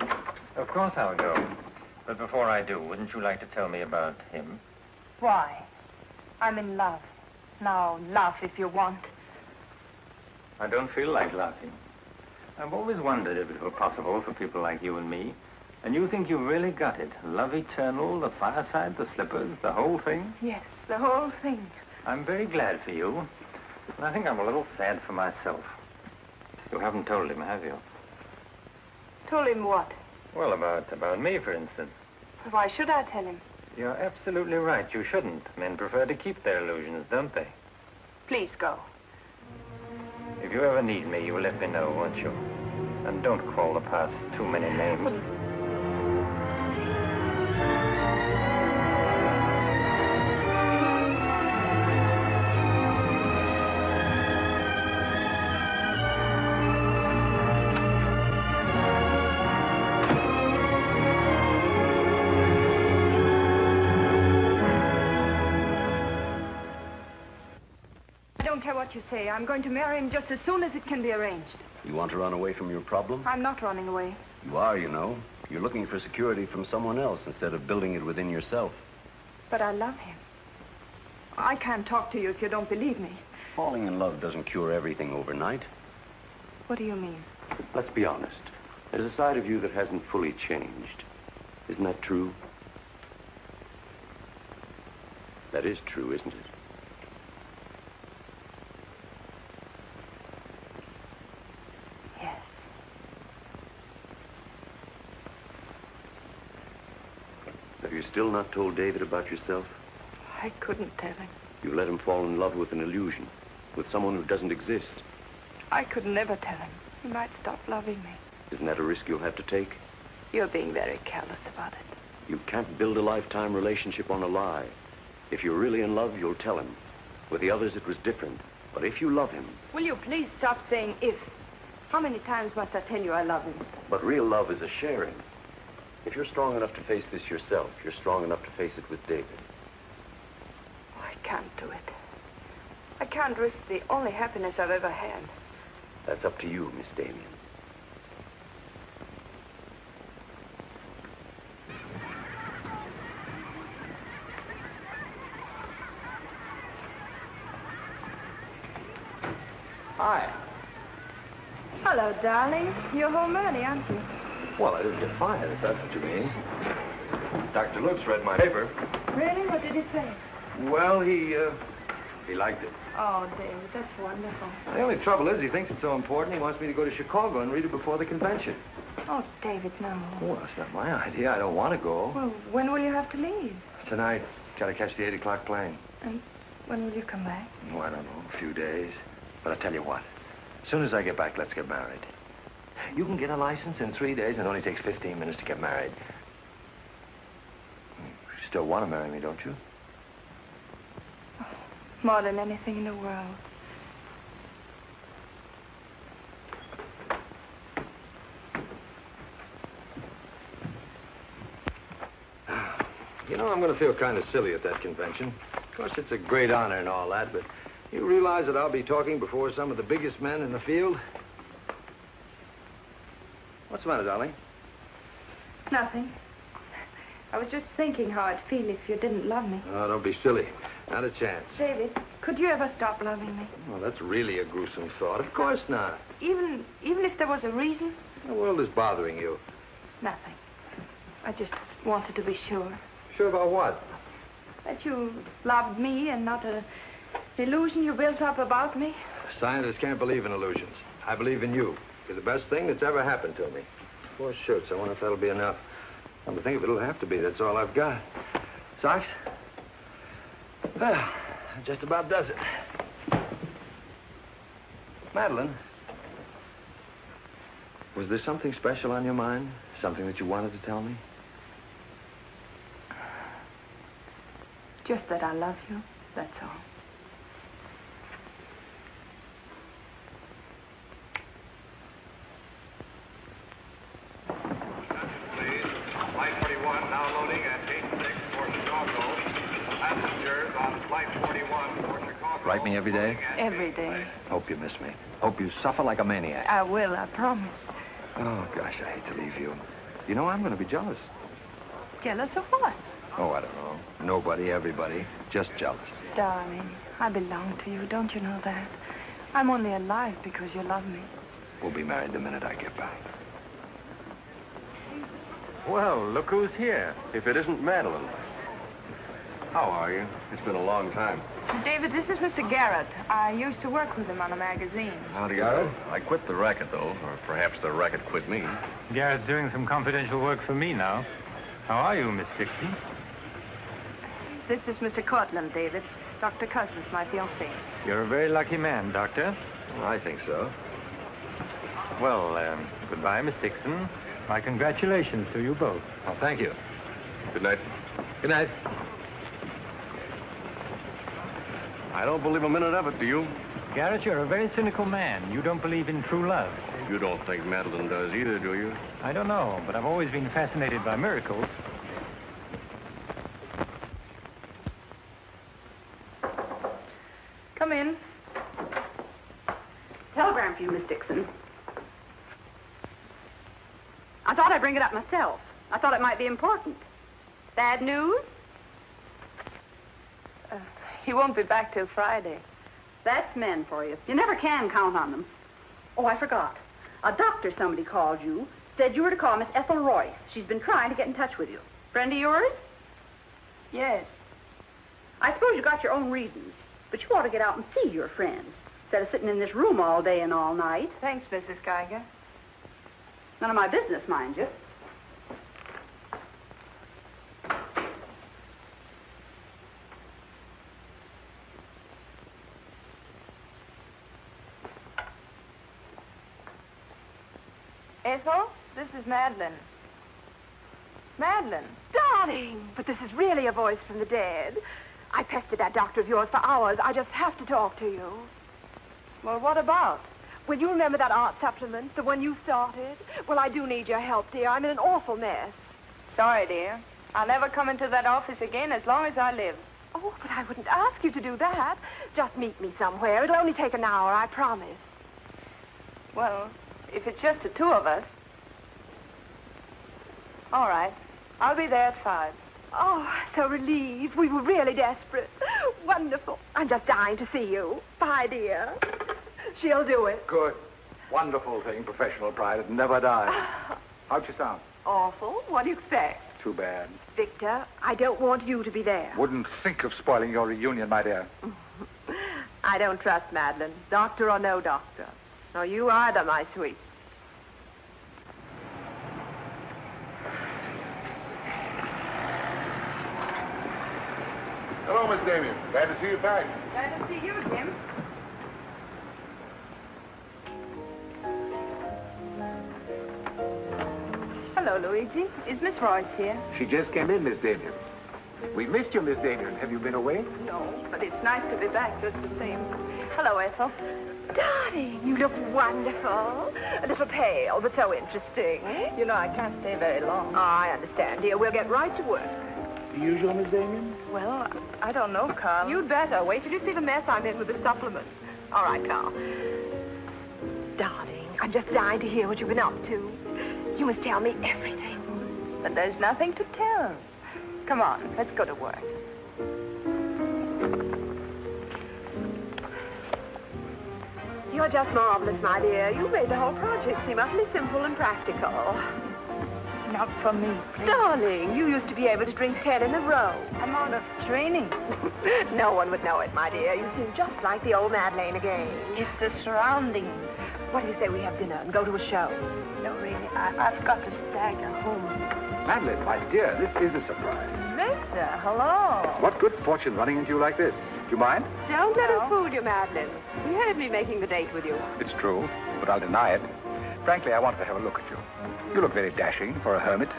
S6: Of course I'll go. But before I do, wouldn't you like to tell me about him?
S3: Why? I'm in love. Now, laugh if you want.
S6: I don't feel like laughing. I've always wondered if it were possible for people like you and me. And you think you've really got it? Love eternal, the fireside, the slippers, the whole thing?
S3: Yes, the whole thing.
S6: I'm very glad for you. And I think I'm a little sad for myself. You haven't told him, have you?
S3: Told him what?
S6: Well, about me, for instance.
S3: Why should I tell him?
S6: You're absolutely right. You shouldn't. Men prefer to keep their illusions, don't they?
S3: Please go.
S6: If you ever need me, you'll let me know, won't you? And don't call the past too many names.
S3: You say. I'm going to marry him just as soon as it can be arranged.
S4: You want to run away from your problem?
S3: I'm not running away.
S4: You are, you know. You're looking for security from someone else instead of building it within yourself.
S3: But I love him. I can't talk to you if you don't believe me.
S4: Falling in love doesn't cure everything overnight.
S3: What do you mean?
S4: Let's be honest. There's a side of you that hasn't fully changed. Isn't that true? That is true, isn't it? Have you still not told David about yourself?
S3: I couldn't tell him.
S4: You let him fall in love with an illusion, with someone who doesn't exist.
S3: I could never tell him. He might stop loving me.
S4: Isn't that a risk you'll have to take?
S3: You're being very careless about it.
S4: You can't build a lifetime relationship on a lie. If you're really in love, you'll tell him. With the others, it was different. But if you love him...
S3: Will you please stop saying if? How many times must I tell you I love him?
S4: But real love is a sharing. If you're strong enough to face this yourself, you're strong enough to face it with David.
S3: Oh, I can't do it. I can't risk the only happiness I've ever had.
S4: That's up to you, Miss Damien.
S2: Hi.
S3: Hello, darling. You're home early, aren't you?
S2: Well, I didn't get fired, if that's what you mean. Dr. Lutz read my paper.
S3: Really? What did he say?
S2: Well, he liked it.
S3: Oh, David, that's wonderful.
S2: The only trouble is he thinks it's so important he wants me to go to Chicago and read it before the convention.
S3: Oh, David, no.
S2: Well, that's not my idea. I don't want to go.
S3: Well, when will you have to leave?
S2: Tonight. Got to catch the 8 o'clock plane.
S3: And when will you come back?
S2: Oh, I don't know. A few days. But I'll tell you what. As soon as I get back, let's get married. You can get a license in 3 days, and it only takes 15 minutes to get married. You still want to marry me, don't you?
S3: Oh, more than anything in the world.
S2: You know, I'm going to feel kind of silly at that convention. Of course, it's a great honor and all that, but you realize that I'll be talking before some of the biggest men in the field? What's the matter, darling?
S9: Nothing. I was just thinking how I'd feel if you didn't love me.
S2: Oh, don't be silly. Not a chance.
S9: David, could you ever stop loving me?
S2: Well, that's really a gruesome thought. Of course not.
S9: Even if there was a reason?
S2: The world is bothering you.
S9: Nothing. I just wanted to be sure.
S2: Sure about what?
S9: That you loved me and not an illusion you built up about me.
S2: Scientists can't believe in illusions. I believe in you. You're the best thing that's ever happened to me. 4 shirts. I wonder if that'll be enough. Come to think of it, it'll have to be. That's all I've got. Socks? Well, that just about does it. Madeleine, was there something special on your mind? Something that you wanted to tell me?
S9: Just that I love you, that's all.
S12: Flight 41 now loading at gate 6 for Chicago. Passengers on Flight 41 for Chicago.
S2: Write me every day?
S9: Every day.
S2: Hope you miss me. Hope you suffer like a maniac.
S9: I will, I promise.
S2: Oh, gosh, I hate to leave you. You know, I'm going to be jealous.
S9: Jealous of what?
S2: Oh, I don't know. Nobody, everybody. Just jealous.
S9: Darling, I belong to you. Don't you know that? I'm only alive because you love me.
S2: We'll be married the minute I get back.
S4: Well, look who's here. If it isn't Madeleine. How are you? It's been a long time.
S9: David, this is Mr. Garet. I used to work with him on a magazine.
S4: Howdy, Garet. I quit the racket, though. Or perhaps the racket quit me.
S6: Garet's doing some confidential work for me now. How are you, Miss Dixon?
S9: This is Mr. Courtland, David. Dr. Cousins, my fiancé.
S6: You're a very lucky man, Doctor.
S2: Well, I think so.
S6: Well, goodbye, Miss Dixon. My congratulations to you both.
S2: Oh, thank you.
S4: Good night.
S2: Good night.
S4: I don't believe a minute of it, do you?
S6: Garet, you're a very cynical man. You don't believe in true love.
S4: You don't think Madeleine does either, do you?
S6: I don't know, but I've always been fascinated by miracles.
S9: Come in.
S11: Telegram for you, Miss Dixon. I thought I'd bring it up myself. I thought it might be important. Bad news?
S9: He won't be back till Friday.
S11: That's men for you. You never can count on them. Oh, I forgot. A doctor somebody called you, said you were to call Miss Ethel Royce. She's been trying to get in touch with you. Friend of yours?
S9: Yes.
S11: I suppose you got your own reasons, but you ought to get out and see your friends, instead of sitting in this room all day and all night.
S9: Thanks, Mrs. Geiger.
S11: None of my business, mind you.
S9: Ethel, this is Madeleine. Madeleine.
S8: Darling, but this is really a voice from the dead. I pestered that doctor of yours for hours. I just have to talk to you.
S9: Well, what about?
S8: Will you remember that art supplement, the one you started? Well, I do need your help, dear. I'm in an awful mess.
S9: Sorry, dear. I'll never come into that office again as long as I live.
S8: Oh, but I wouldn't ask you to do that. Just meet me somewhere. It'll only take an hour, I promise.
S9: Well, if it's just the 2 of us. All right. I'll be there at 5.
S8: Oh, so relieved. We were really desperate. Wonderful. I'm just dying to see you. Bye, dear. She'll do it.
S1: Good. Wonderful thing, professional pride. It never dies. How'd you sound?
S8: Awful. What do you expect?
S1: Too bad.
S8: Victor, I don't want you to be there.
S1: Wouldn't think of spoiling your reunion, my dear.
S8: I don't trust Madeleine, doctor or no doctor. Nor you either, my sweet.
S12: Hello, Miss Damien. Glad to see you back.
S9: Glad to see you, Jim. Hello, Luigi. Is Miss Royce here?
S1: She just came in, Miss Damien. We missed you, Miss Damien. Have you been away?
S9: No, but it's nice to be back just the same. Hello, Ethel.
S8: Darling, you look wonderful. A little pale, but so interesting.
S9: You know, I can't stay very long.
S8: I understand, dear. We'll get right to work.
S1: The usual, Miss Damien?
S9: Well, I don't know, Carl.
S8: You'd better. Wait till you see the mess I'm in with the supplements. All right, Carl. Darling, I'm just dying to hear what you've been up to. You must tell me everything.
S9: But there's nothing to tell. Come on, let's go to work.
S8: You're just marvelous, my dear. You made the whole project seem utterly simple and practical.
S9: Not for me, please.
S8: Darling, you used to be able to drink 10 in a row.
S9: I'm out of training.
S8: No one would know it, my dear. You seem just like the old Madeleine again.
S9: It's the surroundings.
S8: What do you say we have dinner and go to a show?
S9: No, really, I've got to stagger home.
S1: Madeleine, my dear, this is a surprise.
S9: Victor, hello.
S1: What good fortune running into you like this? Do you mind?
S8: Don't let us fool you, Madeleine. You heard me making the date with you.
S1: It's true, but I'll deny it. Frankly, I wanted to have a look at you. You look very dashing for a hermit.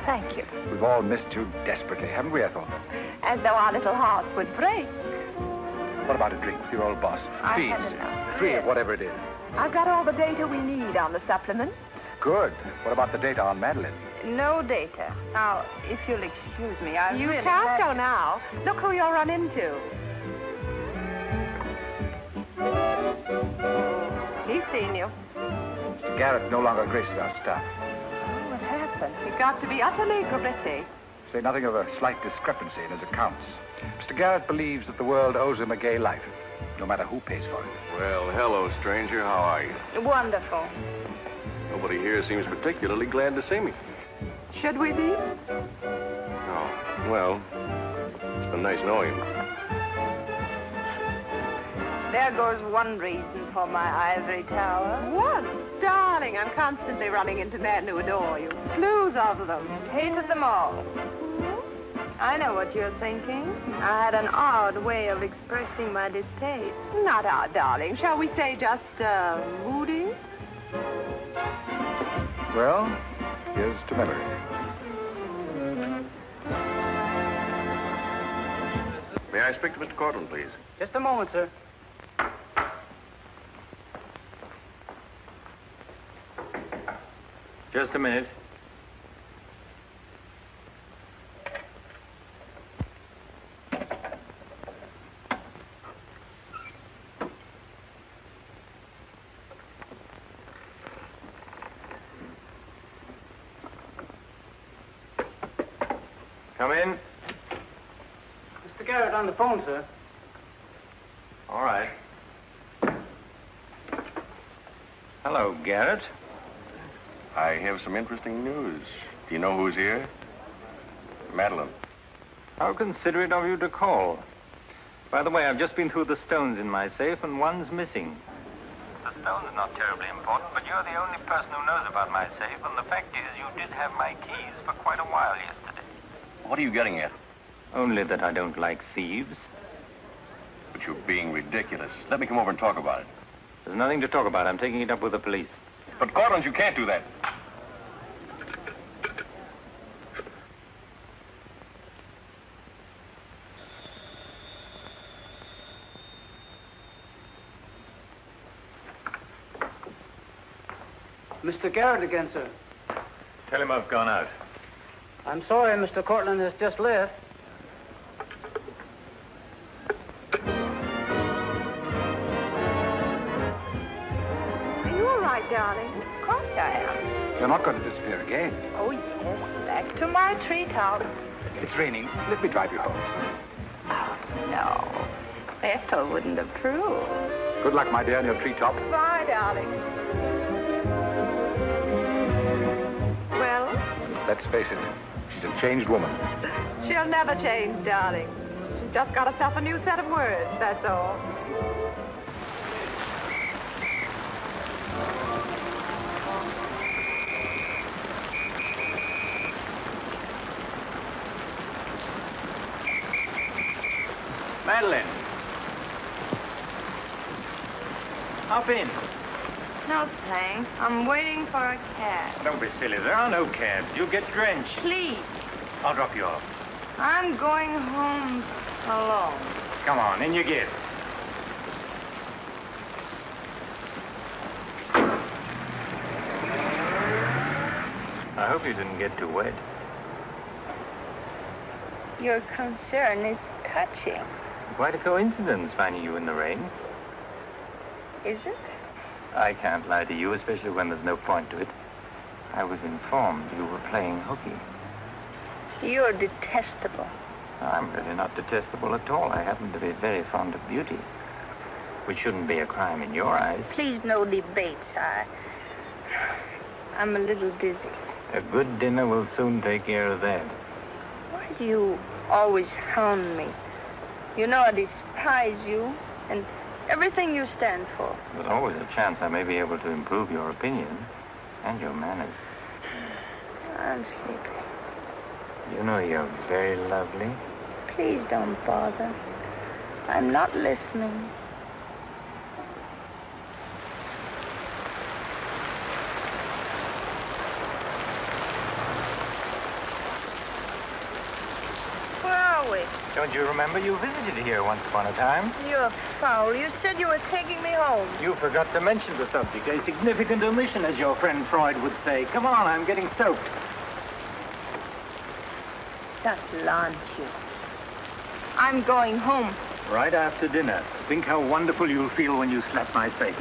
S9: Thank you.
S1: We've all missed you desperately, haven't we, Ethel?
S9: As though our little hearts would break.
S1: What about a drink with your old boss?
S9: I
S1: Please.
S9: had enough.
S1: 3 of whatever it is.
S8: I've got all the data we need on the supplement.
S1: Good. What about the data on Madeleine?
S9: No data. Now, if you'll excuse me, I
S8: You
S9: really
S8: can't
S9: have
S8: go
S9: to-
S8: now. Look who you'll run into. He's seen you.
S1: Mr. Garet no longer graces our staff.
S9: Oh, what happened?
S8: He got to be utterly gritty.
S1: Say nothing of a slight discrepancy in his accounts. Mr. Garet believes that the world owes him a gay life, no matter who pays for it.
S4: Well, hello, stranger. How are you?
S9: Wonderful.
S4: Nobody here seems particularly glad to see me.
S8: Should we be?
S4: Oh, well, it's been nice knowing you.
S9: There goes one reason for my ivory tower.
S8: What? Darling, I'm constantly running into men who adore you. Slews of them.
S9: Hated them all. I know what you're thinking. I had an odd way of expressing my distaste.
S8: Not odd, darling. Shall we say just, moody?
S1: Well, here's to memory.
S4: May I speak to Mr. Courtland, please?
S13: Just a moment, sir.
S6: Just a minute. Come in.
S13: Mr. Garet on the phone, sir.
S6: All right. Hello, Garet.
S4: I have some interesting news. Do you know who's here? Madeleine.
S6: How considerate of you to call. By the way, I've just been through the stones in my safe, and one's missing. The stone's not terribly important, but you're the only person who knows about my safe, and the fact is you did have my keys for quite a while yesterday.
S4: What are you getting at?
S6: Only that I don't like thieves.
S4: But you're being ridiculous. Let me come over and talk about it.
S6: There's nothing to talk about. I'm taking it up with the police.
S4: But, Courtland, you can't do that.
S13: Mr. Garet again, sir.
S6: Tell him I've gone out.
S13: I'm sorry, Mr. Courtland has just left.
S8: Are you all right, darling?
S9: Of course I am.
S1: You're not going to disappear again.
S9: Oh, yes, back to my treetop.
S1: It's raining. Let me drive you home.
S9: Oh, no. Ethel wouldn't approve.
S1: Good luck, my dear, on your treetop.
S8: Bye, darling. Well,
S1: Let's face it, she's a changed woman.
S8: she'll never change, darling. She's just got herself a new set of words, that's all.
S6: Madeleine. Hop in.
S9: No, thanks. I'm waiting for a cab.
S6: Don't be silly. There are no cabs. You'll get drenched.
S9: Please.
S6: I'll drop you off.
S9: I'm going home alone.
S6: Come on, in you get. I hope you didn't get too wet.
S9: Your concern is touching,
S6: Quite a coincidence finding you in the rain.
S9: is it?
S6: I can't lie to you, especially when there's no point to it. I was informed you were playing hooky.
S9: You're detestable.
S6: I'm really not detestable at all. I happen to be very fond of beauty, which shouldn't be a crime in your eyes.
S9: Please, no debates. I'm a little dizzy.
S6: A good dinner will soon take care of that.
S9: Why do you always hound me? You know I despise you and everything you stand for.
S6: There's always a chance I may be able to improve your opinion and your manners.
S9: I'm sleepy.
S6: You know you're very lovely.
S9: Please don't bother. I'm not listening. Where are we?
S6: Don't you remember you visited here once upon a time?
S9: You're foul. You said you were taking me home.
S6: You forgot to mention the subject. A significant omission, as your friend Freud would say. Come on, I'm getting soaked.
S9: That launch you. I'm going home.
S6: Right after dinner. Think how wonderful you'll feel when you slap my face.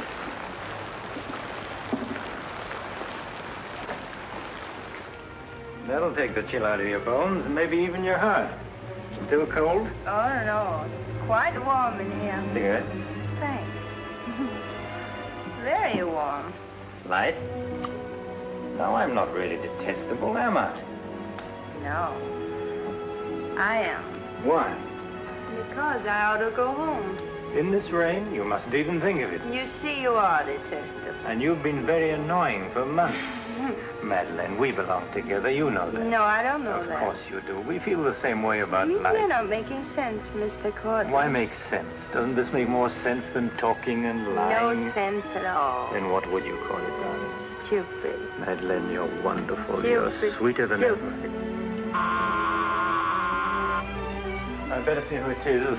S6: That'll take the chill out of your bones and maybe even your heart. Still cold?
S9: Oh, no. It's quite warm in here.
S6: Cigarette?
S9: Thanks. Very warm.
S6: Light? Now, I'm not really detestable, am I?
S9: No. I am.
S6: Why?
S9: Because I ought to go home.
S6: In this rain, you mustn't even think of it.
S9: You see, you are detestable.
S6: And you've been very annoying for months. Madeleine, we belong together. You know that.
S9: No, I don't know that.
S6: Of course you do. We feel the same way about life.
S9: You're not making sense, Mr. Courtland.
S6: Why make sense? Doesn't this make more sense than talking and lying?
S9: No sense at all.
S6: Then what would you call it, darling?
S9: Stupid.
S6: Madeleine, you're wonderful.
S9: Stupid.
S6: You're sweeter than ever. I'd better see who it is.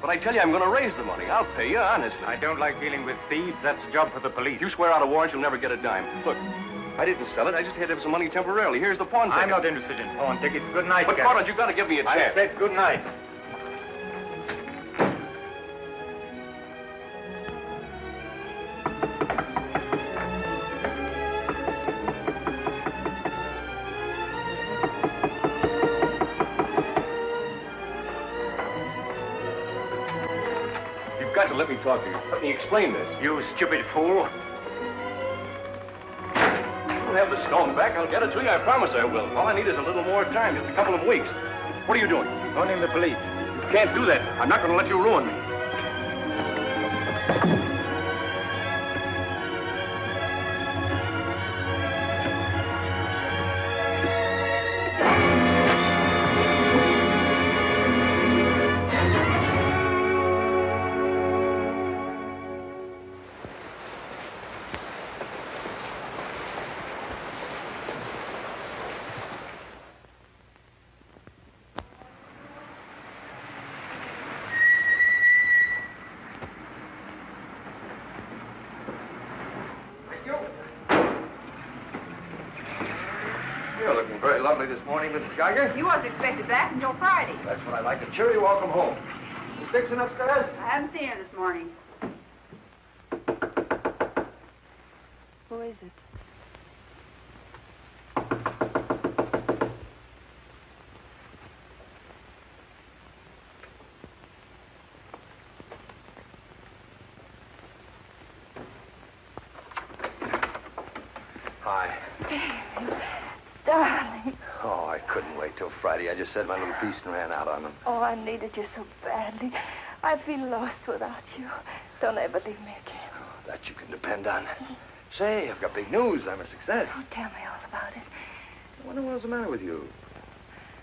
S14: But I tell you, I'm going to raise the money. I'll pay you, honestly.
S6: I don't like dealing with thieves. That's a job for the police.
S14: You swear out a warrant, you'll never get a dime. Look, I didn't sell it. I just had to have some money temporarily. Here's the pawn ticket.
S6: I'm not interested in pawn tickets. Good night,
S14: But, Courtland, you've got to give me a chance.
S6: I said good night.
S14: You've got to let me talk to you. Let me explain this.
S6: You stupid fool.
S14: I'll have the stone back. I'll get it to you. I promise I will. All I need is a little more time, just a couple of weeks. What are you doing?
S6: Phoning the police.
S14: You can't do that. I'm not going to let you ruin me.
S2: You're looking very lovely this morning, Mrs. Geiger.
S11: You wasn't expected back until Friday.
S2: That's what I like. A cheery welcome home. Miss Dixon upstairs?
S11: I haven't seen her this morning.
S9: Who is it?
S2: Hi.
S9: Darling.
S2: Oh, I couldn't wait till Friday. I just said my little piece and ran out on them.
S9: Oh, I needed you so badly. I feel lost without you. Don't ever leave me again.
S2: Oh, that you can depend on. Say, I've got big news. I'm a success.
S9: Oh, tell me all about it.
S2: I wonder what was the matter with you.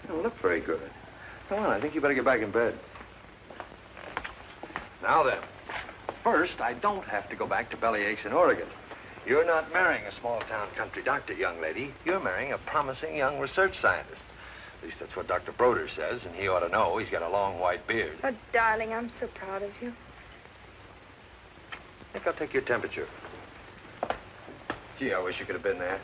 S2: You don't look very good. Come on, I think you better get back in bed. Now then, first, I don't have to go back to Bellyaches in Oregon. You're not marrying a small-town country doctor, young lady. You're marrying a promising young research scientist. At least that's what Dr. Broder says, and he ought to know. He's got a long white beard.
S9: Oh, darling, I'm so proud of you.
S2: I think I'll take your temperature. Gee, I wish you could have been there.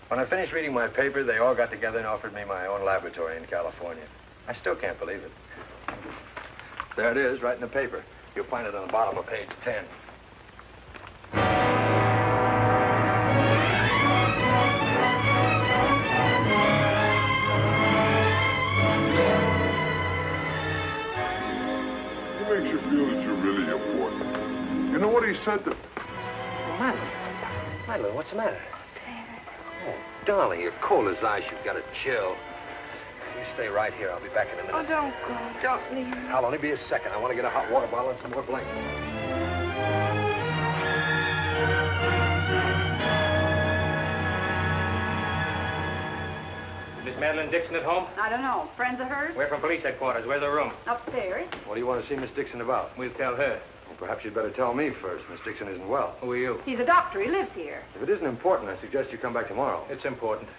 S2: When I finished reading my paper, they all got together and offered me my own laboratory in California. I still can't believe it. There it is, right in the paper. You'll find it on the bottom of page 10.
S15: What makes you feel that you're really important? You know what he said to...
S2: Oh, Madeline. Madeline, what's the matter? Oh, darling, you're cold as ice. You've got a chill. You stay right here. I'll be back in a minute.
S9: Oh, don't go. Don't leave me.
S2: I'll only be a second. I want to get a hot water bottle and some more blankets.
S6: Miss Madeleine Dixon at home?
S11: I don't know. Friends of hers?
S6: We're from police headquarters. Where's the room?
S11: Upstairs.
S2: What do you want to see Miss Dixon about?
S6: We'll tell her.
S2: Well, perhaps you'd better tell me first. Miss Dixon isn't well.
S6: Who are you?
S11: He's a doctor. He lives here.
S2: If it isn't important, I suggest you come back tomorrow.
S6: It's important.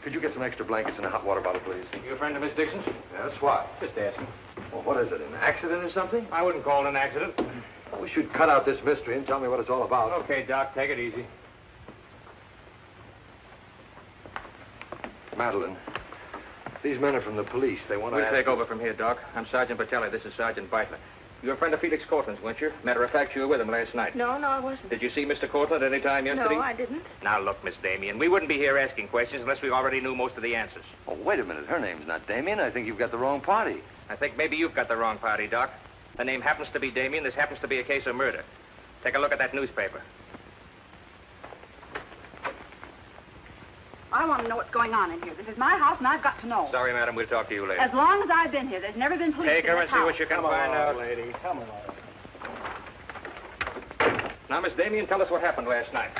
S2: Could you get some extra blankets and a hot water bottle, please?
S6: You a friend of Miss Dixon's?
S2: Yes, what?
S6: Just asking.
S2: Well, what is it, an accident or something?
S6: I wouldn't call it an accident.
S2: I wish you'd cut out this mystery and tell me what it's all about.
S6: Okay, Doc, take it easy.
S2: Madeline, these men are from the police. They want to
S6: We'll take over from here, Doc. I'm Sergeant Patelli. This is Sergeant Beitler. You're a friend of Felix Courtland's, weren't you? Matter of fact, you were with him last night.
S9: No, I wasn't.
S6: Did you see Mr. Courtland any time yesterday?
S9: No, I didn't.
S6: Now, look, Miss Damien, we wouldn't be here asking questions unless we already knew most of the answers.
S2: Oh, wait a minute. Her name's not Damien. I think you've got the wrong party.
S6: I think maybe you've got the wrong party, Doc. The name happens to be Damien. This happens to be a case of murder. Take a look at that newspaper.
S11: I want to know what's going on in here. This is my house, and I've got to know.
S6: Sorry, madam. We'll talk to you later.
S11: As long as I've been here, there's never been police
S6: Take
S11: in
S6: her
S11: this
S6: and see
S11: house.
S6: what you can find out.
S13: lady. Come on.
S6: Now, Miss Damien, tell us what happened last night.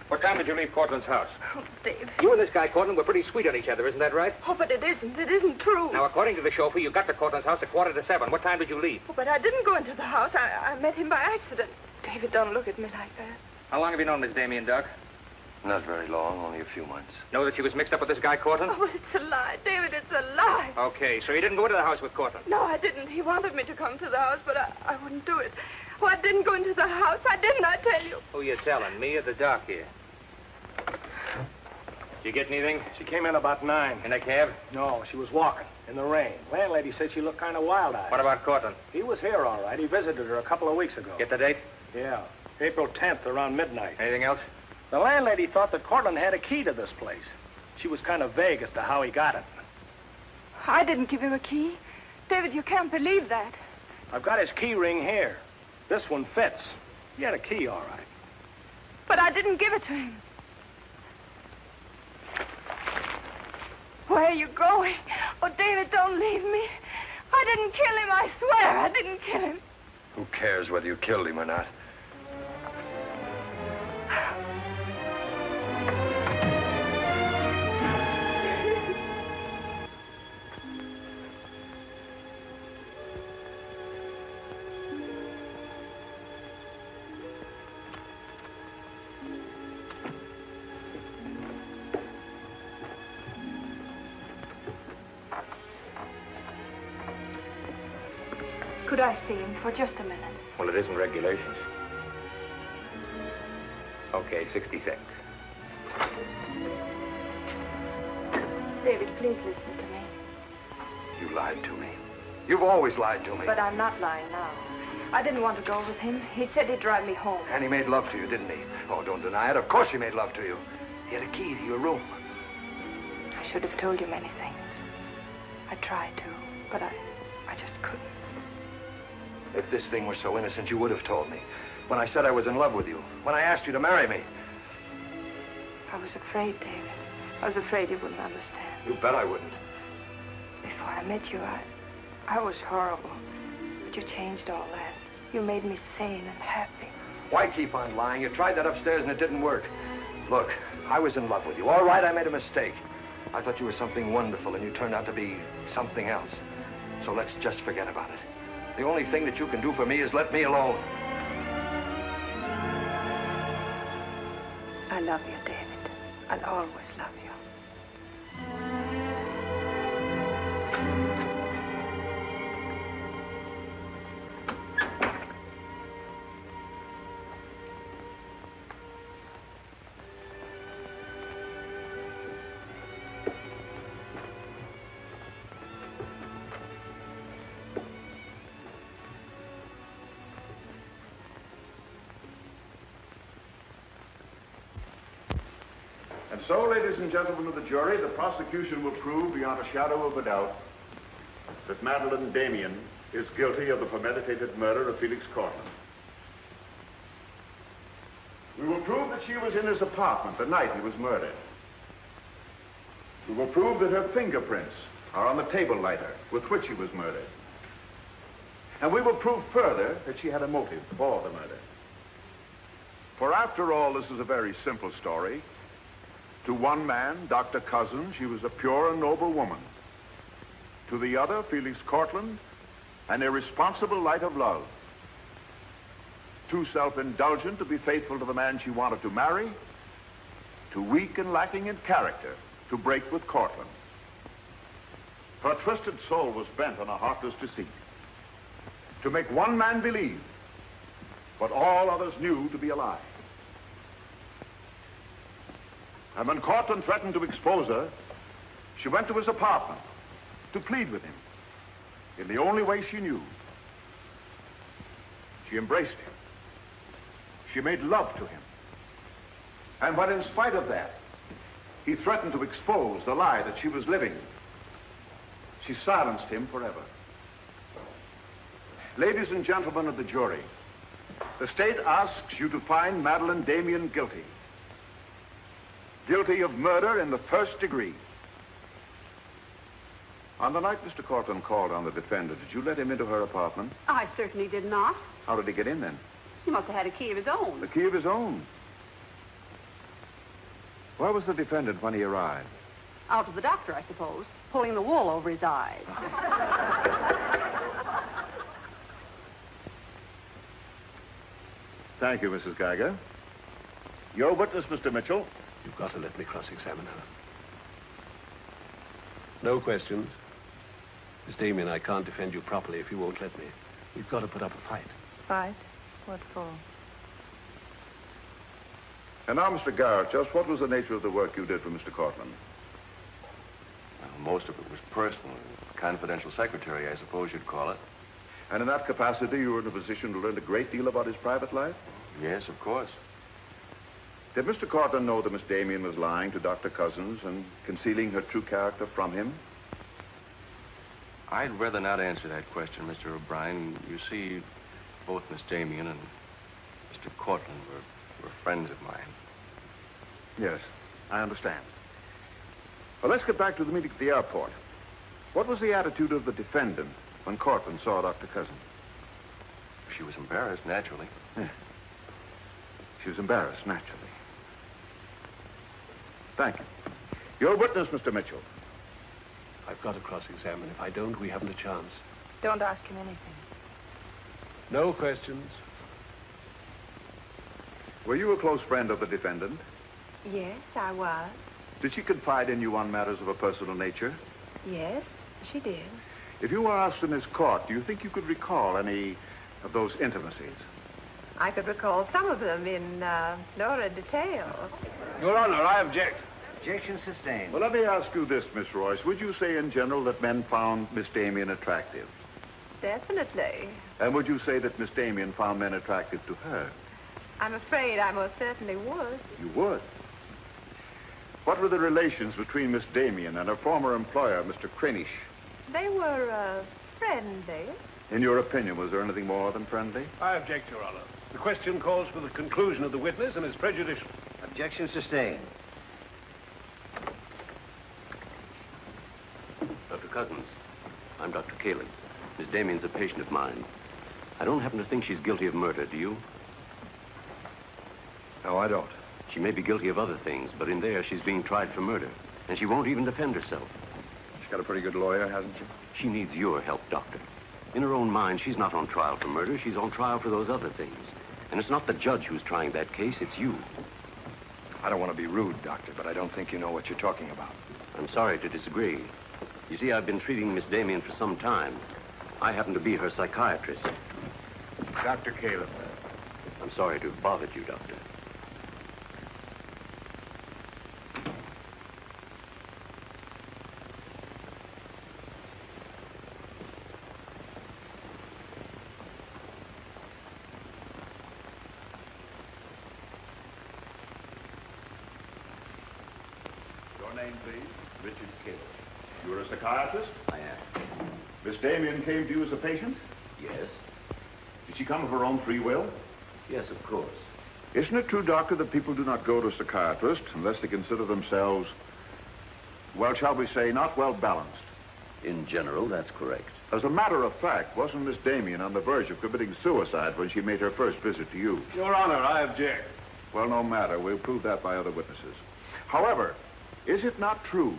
S6: What time did you leave Courtland's house?
S9: Oh, Dave.
S6: You and this guy, Courtland, were pretty sweet on each other, isn't that right?
S9: Oh, but it isn't. It isn't true.
S6: Now, according to the chauffeur, you got to Courtland's house at 6:45. What time did you leave?
S9: Oh, but I didn't go into the house. I met him by accident. David, don't look at me like that.
S6: How long have you known Miss Damien, Doc?
S2: Not very long, only a few months.
S6: Know that she was mixed up with this guy, Courtland?
S9: Oh, but it's a lie. David, it's a lie.
S6: Okay, so you didn't go into the house with Courtland?
S9: No, I didn't. He wanted me to come to the house, but I wouldn't do it. Oh, I didn't go into the house. I didn't, I tell you.
S6: Who you telling, me or the doc here? Did you get anything?
S13: She came in about 9.
S6: In a cab?
S13: No, she was walking in the rain. Landlady said she looked kind of wild-eyed.
S6: What about Courtland?
S13: He was here, all right. He visited her a couple of weeks ago.
S6: Get the date?
S13: Yeah, April 10th, around midnight.
S6: Anything else?
S13: The landlady thought that Courtland had a key to this place. She was kind of vague as to how he got it.
S9: I didn't give him a key. David, you can't believe that.
S13: I've got his key ring here. This one fits. He had a key, all right.
S9: But I didn't give it to him. Where are you going? Oh, David, don't leave me. I didn't kill him, I swear. I didn't kill him.
S2: Who cares whether you killed him or not?
S9: Could I see him for just a minute?
S6: Well, it isn't regulations. Okay, 60 seconds.
S9: David, please listen to me.
S2: You lied to me. You've always lied to me.
S9: But I'm not lying now. I didn't want to go with him. He said he'd drive me home.
S2: And he made love to you, didn't he? Oh, don't deny it. Of course he made love to you. He had a key to your room.
S9: I should have told you many things. I tried to, but I just couldn't.
S2: If this thing were so innocent, you would have told me. When I said I was in love with you. When I asked you to marry me.
S9: I was afraid, David. I was afraid you wouldn't understand.
S2: You bet I wouldn't.
S9: Before I met you, I was horrible. But you changed all that. You made me sane and happy.
S2: Why keep on lying? You tried that upstairs and it didn't work. Look, I was in love with you. All right, I made a mistake. I thought you were something wonderful and you turned out to be something else. So let's just forget about it. The only thing that you can do for me is let me alone.
S3: I love you, David. I'll always love you.
S15: And so, ladies and gentlemen of the jury, the prosecution will prove beyond a shadow of a doubt that Madeleine Damien is guilty of the premeditated murder of Felix Courtland. We will prove that she was in his apartment the night he was murdered. We will prove that her fingerprints are on the table lighter with which he was murdered. And we will prove further that she had a motive for the murder. For after all, this is a very simple story. To one man, Dr. Cousins, she was a pure and noble woman. To the other, Felix Courtland, an irresponsible light of love. Too self-indulgent to be faithful to the man she wanted to marry. Too weak and lacking in character to break with Courtland. Her twisted soul was bent on a heartless deceit. To make one man believe what all others knew to be a lie. And when Courtland threatened to expose her, she went to his apartment to plead with him in the only way she knew. She embraced him. She made love to him. And when, in spite of that, he threatened to expose the lie that she was living, she silenced him forever. Ladies and gentlemen of the jury, the state asks you to find Madeleine Damien guilty. Guilty of murder in the first degree. On the night Mr. Courtland called on the defendant, did you let him into her apartment?
S11: I certainly did not.
S15: How did he get in then?
S11: He must have had a key of his own.
S15: The key of his own. Where was the defendant when he arrived?
S11: Out with the doctor, I suppose, pulling the wool over his eyes.
S15: Thank you, Mrs. Geiger. Your witness, Mr. Mitchell.
S16: You've got to let me cross-examine her. No questions. Miss Damien, I can't defend you properly if you won't let me. You've got to put up a fight.
S9: Fight? What for?
S15: And now, Mr. Garet, just what was the nature of the work you did for Mr. Courtland?
S4: Well, most of it was personal. Confidential secretary, I suppose you'd call it.
S15: And in that capacity, you were in a position to learn a great deal about his private life?
S4: Yes, of course.
S15: Did Mr. Courtland know that Miss Damien was lying to Dr. Cousins and concealing her true character from him?
S4: I'd rather not answer that question, Mr. O'Brien. You see, both Miss Damien and Mr. Courtland were friends of mine.
S15: Yes, I understand. Well, let's get back to the meeting at the airport. What was the attitude of the defendant when Courtland saw Dr. Cousins?
S4: She was embarrassed, naturally.
S15: Yeah. She was embarrassed, naturally. Thank you. Your witness, Mr. Mitchell.
S16: I've got to cross-examine. If I don't, we haven't a chance.
S9: Don't ask him anything.
S16: No questions.
S15: Were you a close friend of the defendant?
S8: Yes, I was.
S15: Did she confide in you on matters of a personal nature?
S8: Yes, she did.
S15: If you were asked in this court, do you think you could recall any of those intimacies?
S8: I could recall some of them in lurid detail.
S14: Your Honor, I object.
S1: Objection sustained.
S15: Well, let me ask you this, Miss Royce. Would you say in general that men found Miss Damien attractive?
S8: Definitely.
S15: And would you say that Miss Damien found men attractive to her?
S8: I'm afraid I most certainly would.
S15: You would? What were the relations between Miss Damien and her former employer, Mr. Kranish?
S8: They were friendly.
S15: In your opinion, was there anything more than friendly?
S16: I object, Your Honor. The question calls for the conclusion of the witness and is prejudicial.
S1: Objection sustained.
S4: Dr. Cousins, I'm Dr. Kalin. Miss Damien's a patient of mine. I don't happen to think she's guilty of murder, do you?
S2: No, I don't.
S4: She may be guilty of other things, but in there she's being tried for murder. And she won't even defend herself.
S2: She's got a pretty good lawyer, hasn't she?
S4: She needs your help, Doctor. In her own mind, she's not on trial for murder. She's on trial for those other things. And it's not the judge who's trying that case, it's you.
S2: I don't want to be rude, Doctor, but I don't think you know what you're talking about.
S4: I'm sorry to disagree. You see, I've been treating Miss Damien for some time. I happen to be her psychiatrist.
S15: Dr. Caleb.
S4: I'm sorry to have bothered you, Doctor.
S15: Your name, please? Richard Caleb. You're a psychiatrist?
S4: I am.
S15: Miss Damien came to you as a patient?
S4: Yes?
S15: Did she come of her own free will?
S4: Yes, of course.
S15: Isn't it true, Doctor, that people do not go to a psychiatrist unless they consider themselves, well, shall we say, not well balanced?
S4: In general, that's correct.
S15: As a matter of fact, wasn't Miss Damien on the verge of committing suicide when she made her first visit to you?
S14: Your Honor, I object.
S15: Well, no matter. We'll prove that by other witnesses. However, is it not true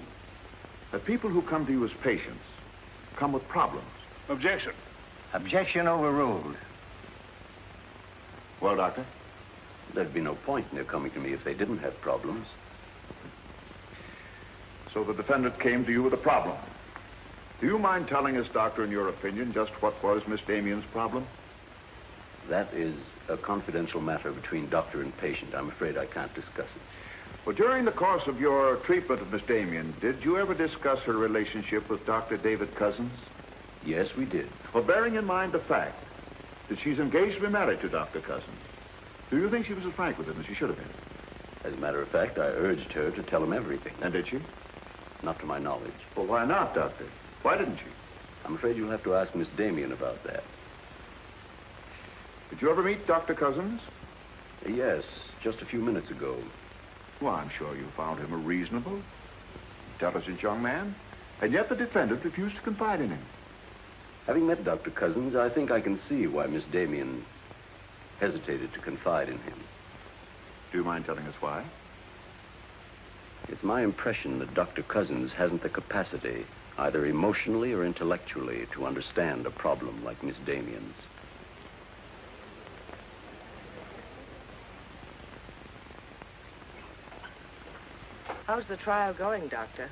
S15: that people who come to you as patients come with problems?
S14: Objection.
S6: Objection overruled.
S15: Well, Doctor?
S4: There'd be no point in their coming to me if they didn't have problems.
S15: So the defendant came to you with a problem. Do you mind telling us, Doctor, in your opinion, just what was Miss Damien's problem?
S4: That is a confidential matter between doctor and patient. I'm afraid I can't discuss it.
S15: Well, during the course of your treatment of Miss Damien, did you ever discuss her relationship with Dr. David Cousins?
S4: Yes, we did.
S15: Well, bearing in mind the fact that she's engaged to be married to Dr. Cousins, do you think she was as frank with him as she should have been?
S4: As a matter of fact, I urged her to tell him everything.
S15: And did she?
S4: Not to my knowledge.
S15: Well, why not, Doctor? Why didn't she?
S4: I'm afraid you'll have to ask Miss Damien about that.
S15: Did you ever meet Dr. Cousins?
S4: Yes, just a few minutes ago.
S15: Well, I'm sure you found him a reasonable, intelligent young man, and yet the defendant refused to confide in him.
S4: Having met Dr. Cousins, I think I can see why Miss Damien hesitated to confide in him.
S15: Do you mind telling us why?
S4: It's my impression that Dr. Cousins hasn't the capacity, either emotionally or intellectually, to understand a problem like Miss Damien's.
S8: How's the trial going, Doctor?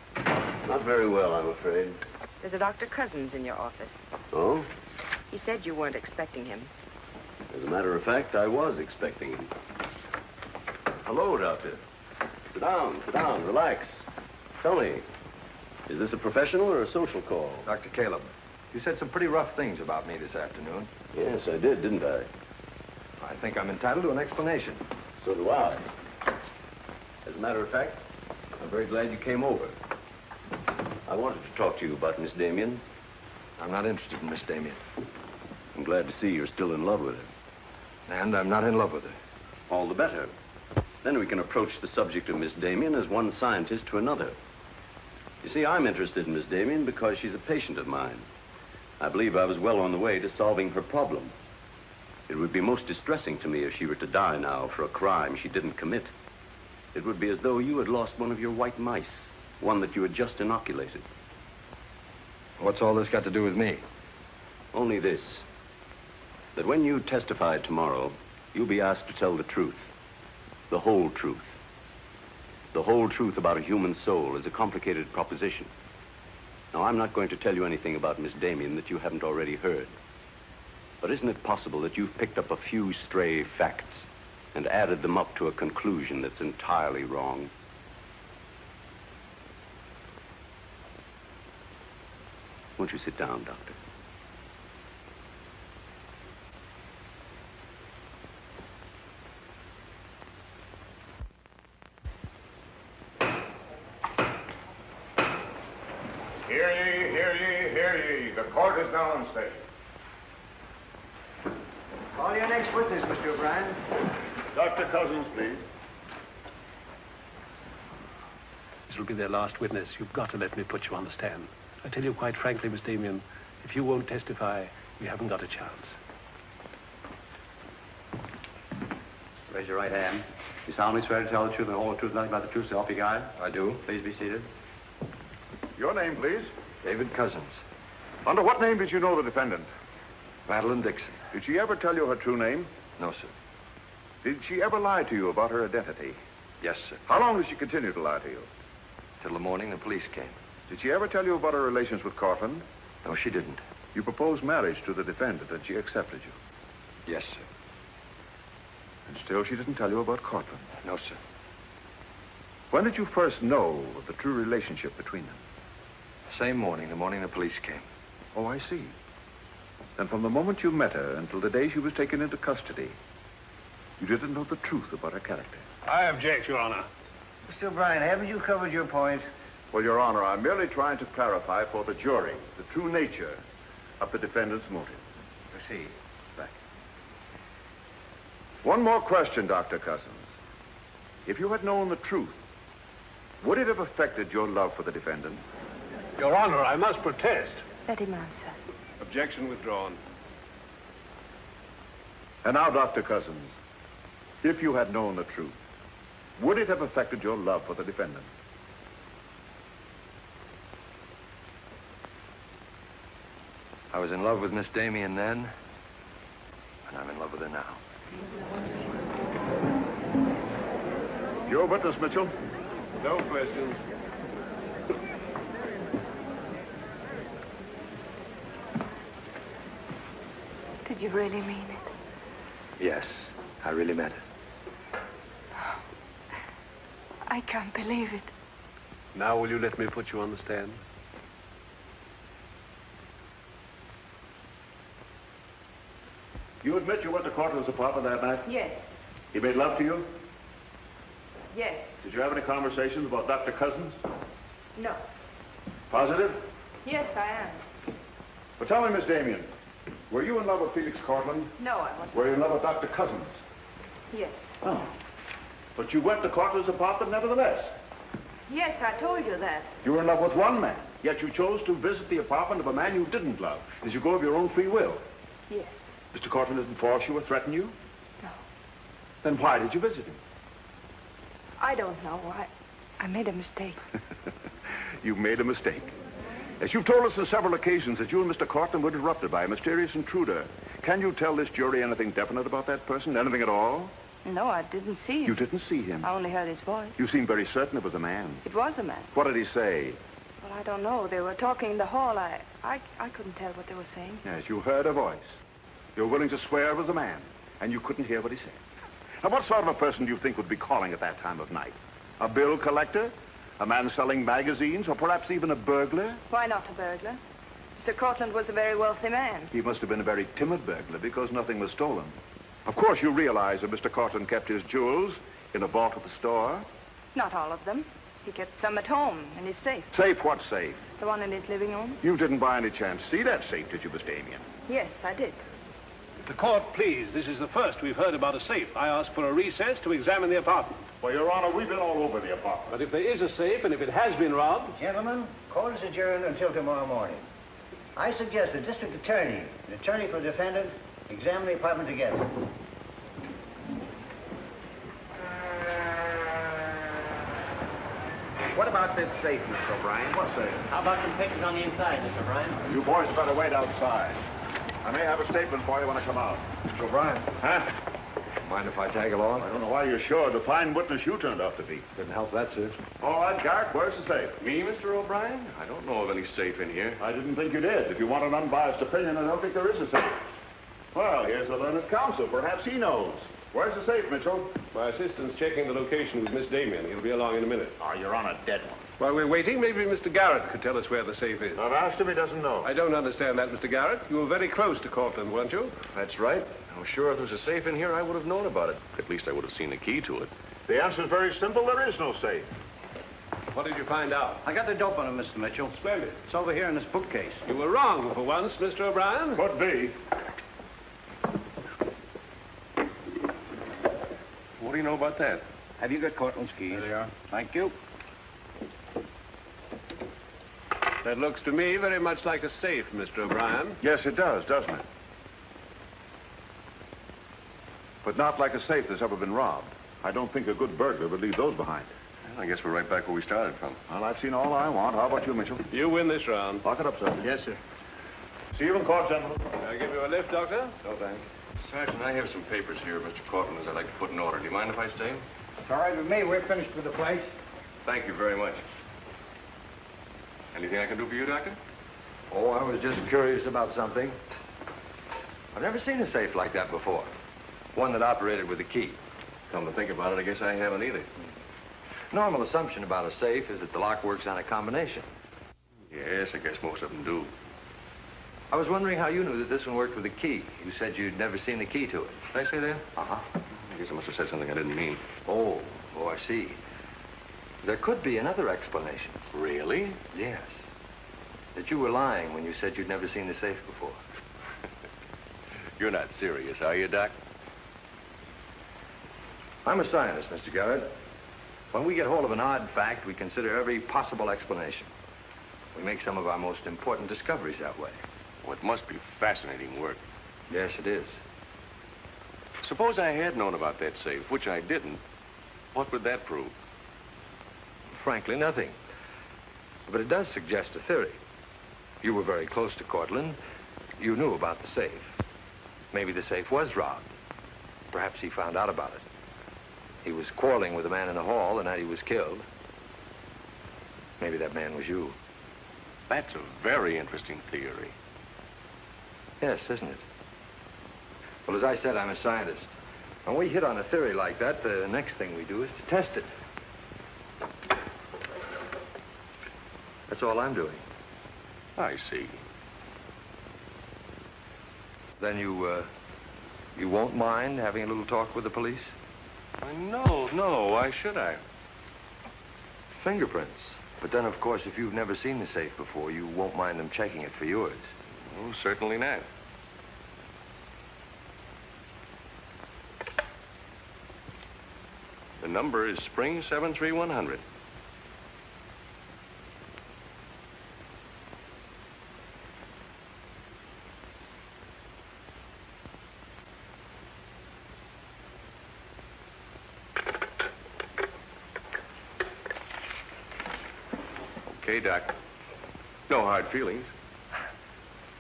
S4: Not very well, I'm afraid.
S8: There's a Dr. Cousins in your office.
S4: Oh?
S8: He said you weren't expecting him.
S4: As a matter of fact, I was expecting him. Hello, Doctor. Sit down, relax. Tell me, is this a professional or a social call?
S2: Dr. Caleb, you said some pretty rough things about me this afternoon.
S4: Yes, I did, didn't I?
S2: I think I'm entitled to an explanation.
S4: So do I. As a matter of fact, I'm very glad you came over. I wanted to talk to you about Miss Damien.
S2: I'm not interested in Miss Damien.
S4: I'm glad to see you're still in love with her.
S2: And I'm not in love with her.
S4: All the better. Then we can approach the subject of Miss Damien as one scientist to another. You see, I'm interested in Miss Damien because she's a patient of mine. I believe I was well on the way to solving her problem. It would be most distressing to me if she were to die now for a crime she didn't commit. It would be as though you had lost one of your white mice, one that you had just inoculated.
S2: What's all this got to do with me?
S4: Only this, that when you testify tomorrow, you'll be asked to tell the truth. The whole truth. The whole truth about a human soul is a complicated proposition. Now, I'm not going to tell you anything about Miss Damien that you haven't already heard. But isn't it possible that you've picked up a few stray facts and added them up to a conclusion that's entirely wrong? Won't you sit down, Doctor?
S15: Hear ye, hear ye, hear ye. The court is now in session.
S17: Call your next witness, Mr. O'Brien.
S15: Dr. Cousins, please.
S16: This will be their last witness. You've got to let me put you on the stand. I tell you quite frankly, Miss Damien, if you won't testify, we haven't got a chance.
S17: Raise your right hand. You solemnly swear to tell the truth and the whole truth, nothing but the truth, so help you God?
S2: I do.
S17: Please be seated.
S15: Your name, please.
S2: David Cousins.
S15: Under what name did you know the defendant?
S2: Madeleine Dixon.
S15: Did she ever tell you her true name?
S2: No, sir.
S15: Did she ever lie to you about her identity?
S2: Yes, sir.
S15: How long did she continue to lie to you?
S2: Till the morning the police came.
S15: Did she ever tell you about her relations with Courtland?
S2: No, she didn't.
S15: You proposed marriage to the defendant and she accepted you.
S2: Yes, sir.
S15: And still she didn't tell you about Courtland?
S2: No, sir.
S15: When did you first know of the true relationship between them?
S2: Same morning, the morning the police came.
S15: Oh, I see. Then from the moment you met her until the day she was taken into custody, you didn't know the truth about her character.
S16: I object, Your Honor.
S18: Mr. O'Brien, haven't you covered your point?
S15: Well, Your Honor, I'm merely trying to clarify for the jury the true nature of the defendant's motive.
S18: Proceed.
S15: Back. One more question, Dr. Cousins. If you had known the truth, would it have affected your love for the defendant?
S16: Your Honor, I must protest.
S9: Let him answer.
S16: Objection withdrawn.
S15: And now, Dr. Cousins, if you had known the truth, would it have affected your love for the defendant?
S2: I was in love with Miss Damien then, and I'm in love with her now.
S15: Your witness, Mitchell.
S16: No questions.
S9: Did you really mean it?
S2: Yes, I really meant it.
S9: I can't believe it.
S16: Now will you let me put you on the stand?
S15: You admit you went to Courtland's apartment that night?
S3: Yes.
S15: He made love to you?
S3: Yes.
S15: Did you have any conversations about Dr. Cousins?
S3: No.
S15: Positive?
S3: Yes, I am.
S15: But tell me, Miss Damien, were you in love with Felix Courtland?
S3: No, I wasn't.
S15: Were you in love with Dr. Cousins?
S3: Yes.
S15: Oh. But you went to Courtland's apartment nevertheless.
S3: Yes, I told you that.
S15: You were in love with one man, yet you chose to visit the apartment of a man you didn't love. Did you go of your own free will?
S3: Yes.
S15: Mr. Courtland didn't force you or threaten you?
S3: No.
S15: Then why did you visit him?
S9: I don't know. I made a mistake.
S15: You made a mistake. As you've told us on several occasions that you and Mr. Courtland were interrupted by a mysterious intruder. Can you tell this jury anything definite about that person? Anything at all?
S9: No, I didn't see him.
S15: You didn't see him?
S9: I only heard his voice.
S15: You seem very certain it was a man.
S9: It was a man.
S15: What did he say?
S9: Well, I don't know. They were talking in the hall. I couldn't tell what they were saying.
S15: Yes, you heard a voice. You're willing to swear it was a man, and you couldn't hear what he said. Now, what sort of a person do you think would be calling at that time of night? A bill collector? A man selling magazines? Or perhaps even a burglar?
S3: Why not a burglar? Mr. Courtland was a very wealthy man.
S15: He must have been a very timid burglar because nothing was stolen. Of course, you realize that Mr. Courtland kept his jewels in a vault at the store?
S3: Not all of them. He kept some at home in his safe.
S15: Safe? What safe?
S3: The one in his living room?
S15: You didn't by any chance see that safe, did you, Miss Damien?
S3: Yes, I did.
S16: The court, please. This is the first we've heard about a safe. I ask for a recess to examine the apartment.
S15: Well, Your Honor, we've been all over the apartment.
S16: But if there is a safe and if it has been robbed...
S18: Gentlemen, court is adjourned until tomorrow morning. I suggest the district attorney, the attorney for the defendant, examine the apartment together.
S17: What about this safe, Mr. O'Brien?
S15: What safe?
S18: How about some pictures on the inside, Mr. O'Brien?
S15: You boys better wait outside. I may have a statement for you when I come out. Mr. O'Brien.
S2: Huh? Mind if I tag along?
S15: I don't know why you're sure. The fine witness you turned out to be.
S2: Couldn't help that, sir.
S15: All right, Garet, where's the safe?
S14: Me, Mr. O'Brien? I don't know of any safe in here.
S15: I didn't think you did. If you want an unbiased opinion, I don't think there is a safe. Well, here's the learned counsel. Perhaps he knows. Where's the safe, Mitchell?
S14: My assistant's checking the location with Miss Damien. He'll be along in a minute.
S15: Oh, you're on a dead one.
S16: While we're waiting, maybe Mr. Garet could tell us where the safe is.
S15: I've asked him, he doesn't know.
S16: I don't understand that, Mr. Garet. You were very close to Courtland, weren't you?
S14: That's right. I'm sure if there was a safe in here, I would have known about it. At least I would have seen the key to it.
S15: The answer's very simple. There is no safe.
S16: What did you find out?
S18: I got the dope on him, Mr. Mitchell.
S16: Splendid.
S18: It's over here in this bookcase.
S16: You were wrong for once, Mr. O'Brien.
S15: Could be.
S14: What do you know about that?
S18: Have you got Courtland's keys?
S15: There they are.
S18: Thank you.
S16: That looks to me very much like a safe, Mr. O'Brien.
S15: Yes, it does, doesn't it? But not like a safe that's ever been robbed. I don't think a good burglar would leave those behind.
S14: Well, I guess we're right back where we started from.
S15: Well, I've seen all I want. How about you, Mitchell?
S16: You win this round.
S15: Lock it up, sir.
S18: Yes, sir.
S15: See you in court, gentlemen.
S2: I give you a lift, Doctor?
S14: No, thanks. Sergeant, I have some papers here, Mr. Courtland, I'd like to put in order. Do you mind if I stay?
S18: It's all right with me. We're finished with the place.
S14: Thank you very much. Anything I can do for you, Doctor?
S2: Oh, I was just curious about something. I've never seen a safe like that before. One that operated with a key.
S14: Come to think about it, I guess I haven't either.
S2: Normal assumption about a safe is that the lock works on a combination.
S14: Yes, I guess most of them do.
S2: I was wondering how you knew that this one worked with a key. You said you'd never seen the key to it.
S14: Did I say that?
S2: Uh-huh.
S14: I guess I must have said something I didn't mean.
S2: Oh, I see. There could be another explanation.
S14: Really?
S2: Yes. That you were lying when you said you'd never seen the safe before.
S14: You're not serious, are you, Doc?
S2: I'm a scientist, Mr. Garet. When we get hold of an odd fact, we consider every possible explanation. We make some of our most important discoveries that way.
S14: Well, it must be fascinating work.
S2: Yes, it is.
S14: Suppose I had known about that safe, which I didn't. What would that prove?
S2: Frankly, nothing. But it does suggest a theory. You were very close to Courtland. You knew about the safe. Maybe the safe was robbed. Perhaps he found out about it. He was quarreling with a man in the hall the night he was killed. Maybe that man was you.
S14: That's a very interesting theory.
S2: Yes, isn't it? Well, as I said, I'm a scientist. When we hit on a theory like that, the next thing we do is to test it. That's all I'm doing.
S14: I see.
S2: Then you won't mind having a little talk with the police?
S14: No, why should I?
S2: Fingerprints. But then, of course, if you've never seen the safe before, you won't mind them checking it for yours.
S14: Oh, certainly not. The number is Spring 73100. Okay, Doc. No hard feelings.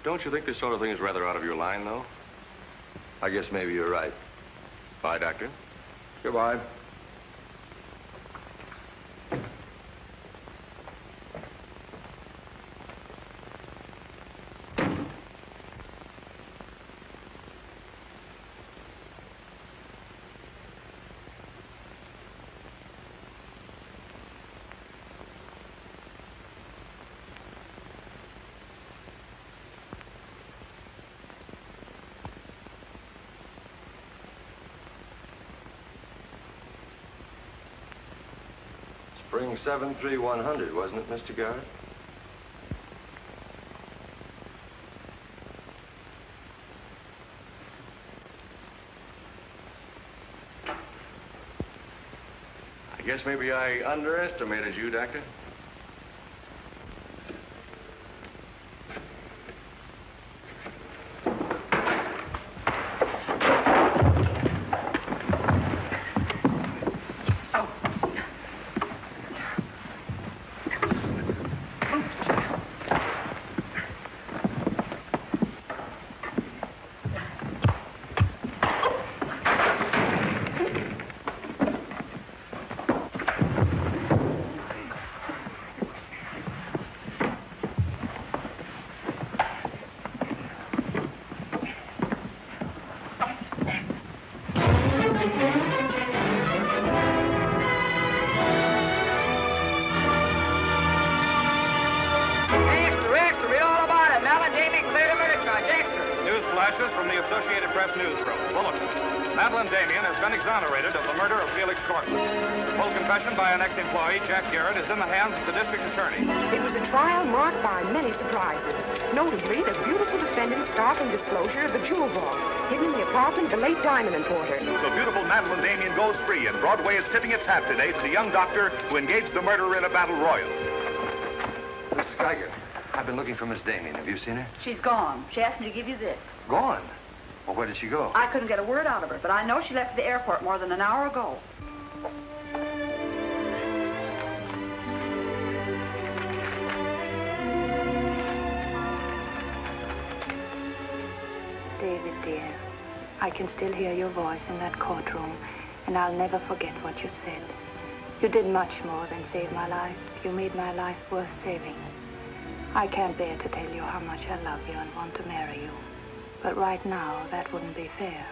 S14: Don't you think this sort of thing is rather out of your line, though?
S2: I guess maybe you're right.
S14: Bye, Doctor.
S2: Goodbye. Spring 73100, wasn't it, Mr. Garet?
S14: I guess maybe I underestimated you, Doctor.
S12: From the Associated Press newsroom. Bulletin. Madeleine Damien has been exonerated of the murder of Felix Courtland. The full confession by an ex-employee, Jack Garet, is in the hands of the district attorney.
S19: It was a trial marked by many surprises. Notably, the beautiful defendant's startling disclosure of the jewel vault hidden in the apartment of the late diamond importer.
S12: So beautiful Madeleine Damien goes free, and Broadway is tipping its hat today to the young doctor who engaged the murderer in a battle royal.
S2: Miss Geiger, I've been looking for Miss Damien. Have you seen her?
S11: She's gone. She asked me to give you this.
S2: Gone? Well, where did she go?
S11: I couldn't get a word out of her, but I know she left for the airport more than an hour ago.
S9: I can still hear your voice in that courtroom, and I'll never forget what you said. You did much more than save my life. You made my life worth saving. I can't bear to tell you how much I love you and want to marry you. But right now, that wouldn't be fair.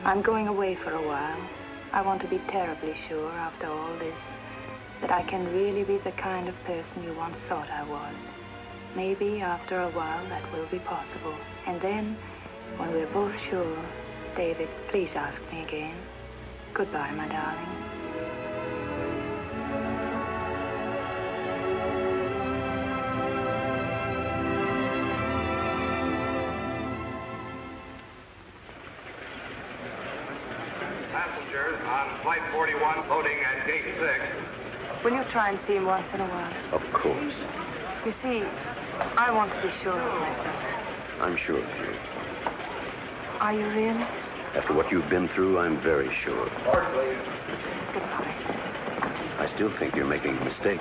S9: I'm going away for a while. I want to be terribly sure, after all this, that I can really be the kind of person you once thought I was. Maybe after a while that will be possible. And then, when we're both sure, David, please ask me again. Goodbye, my darling.
S12: Passengers on Flight 41 boarding at Gate 6.
S9: Will you try and see him once in a while?
S4: Of course.
S9: You see, I want to be sure of myself.
S4: I'm sure of you.
S9: Are you really?
S4: After what you've been through, I'm very sure.
S12: Board, please.
S9: Goodbye.
S4: I still think you're making a mistake.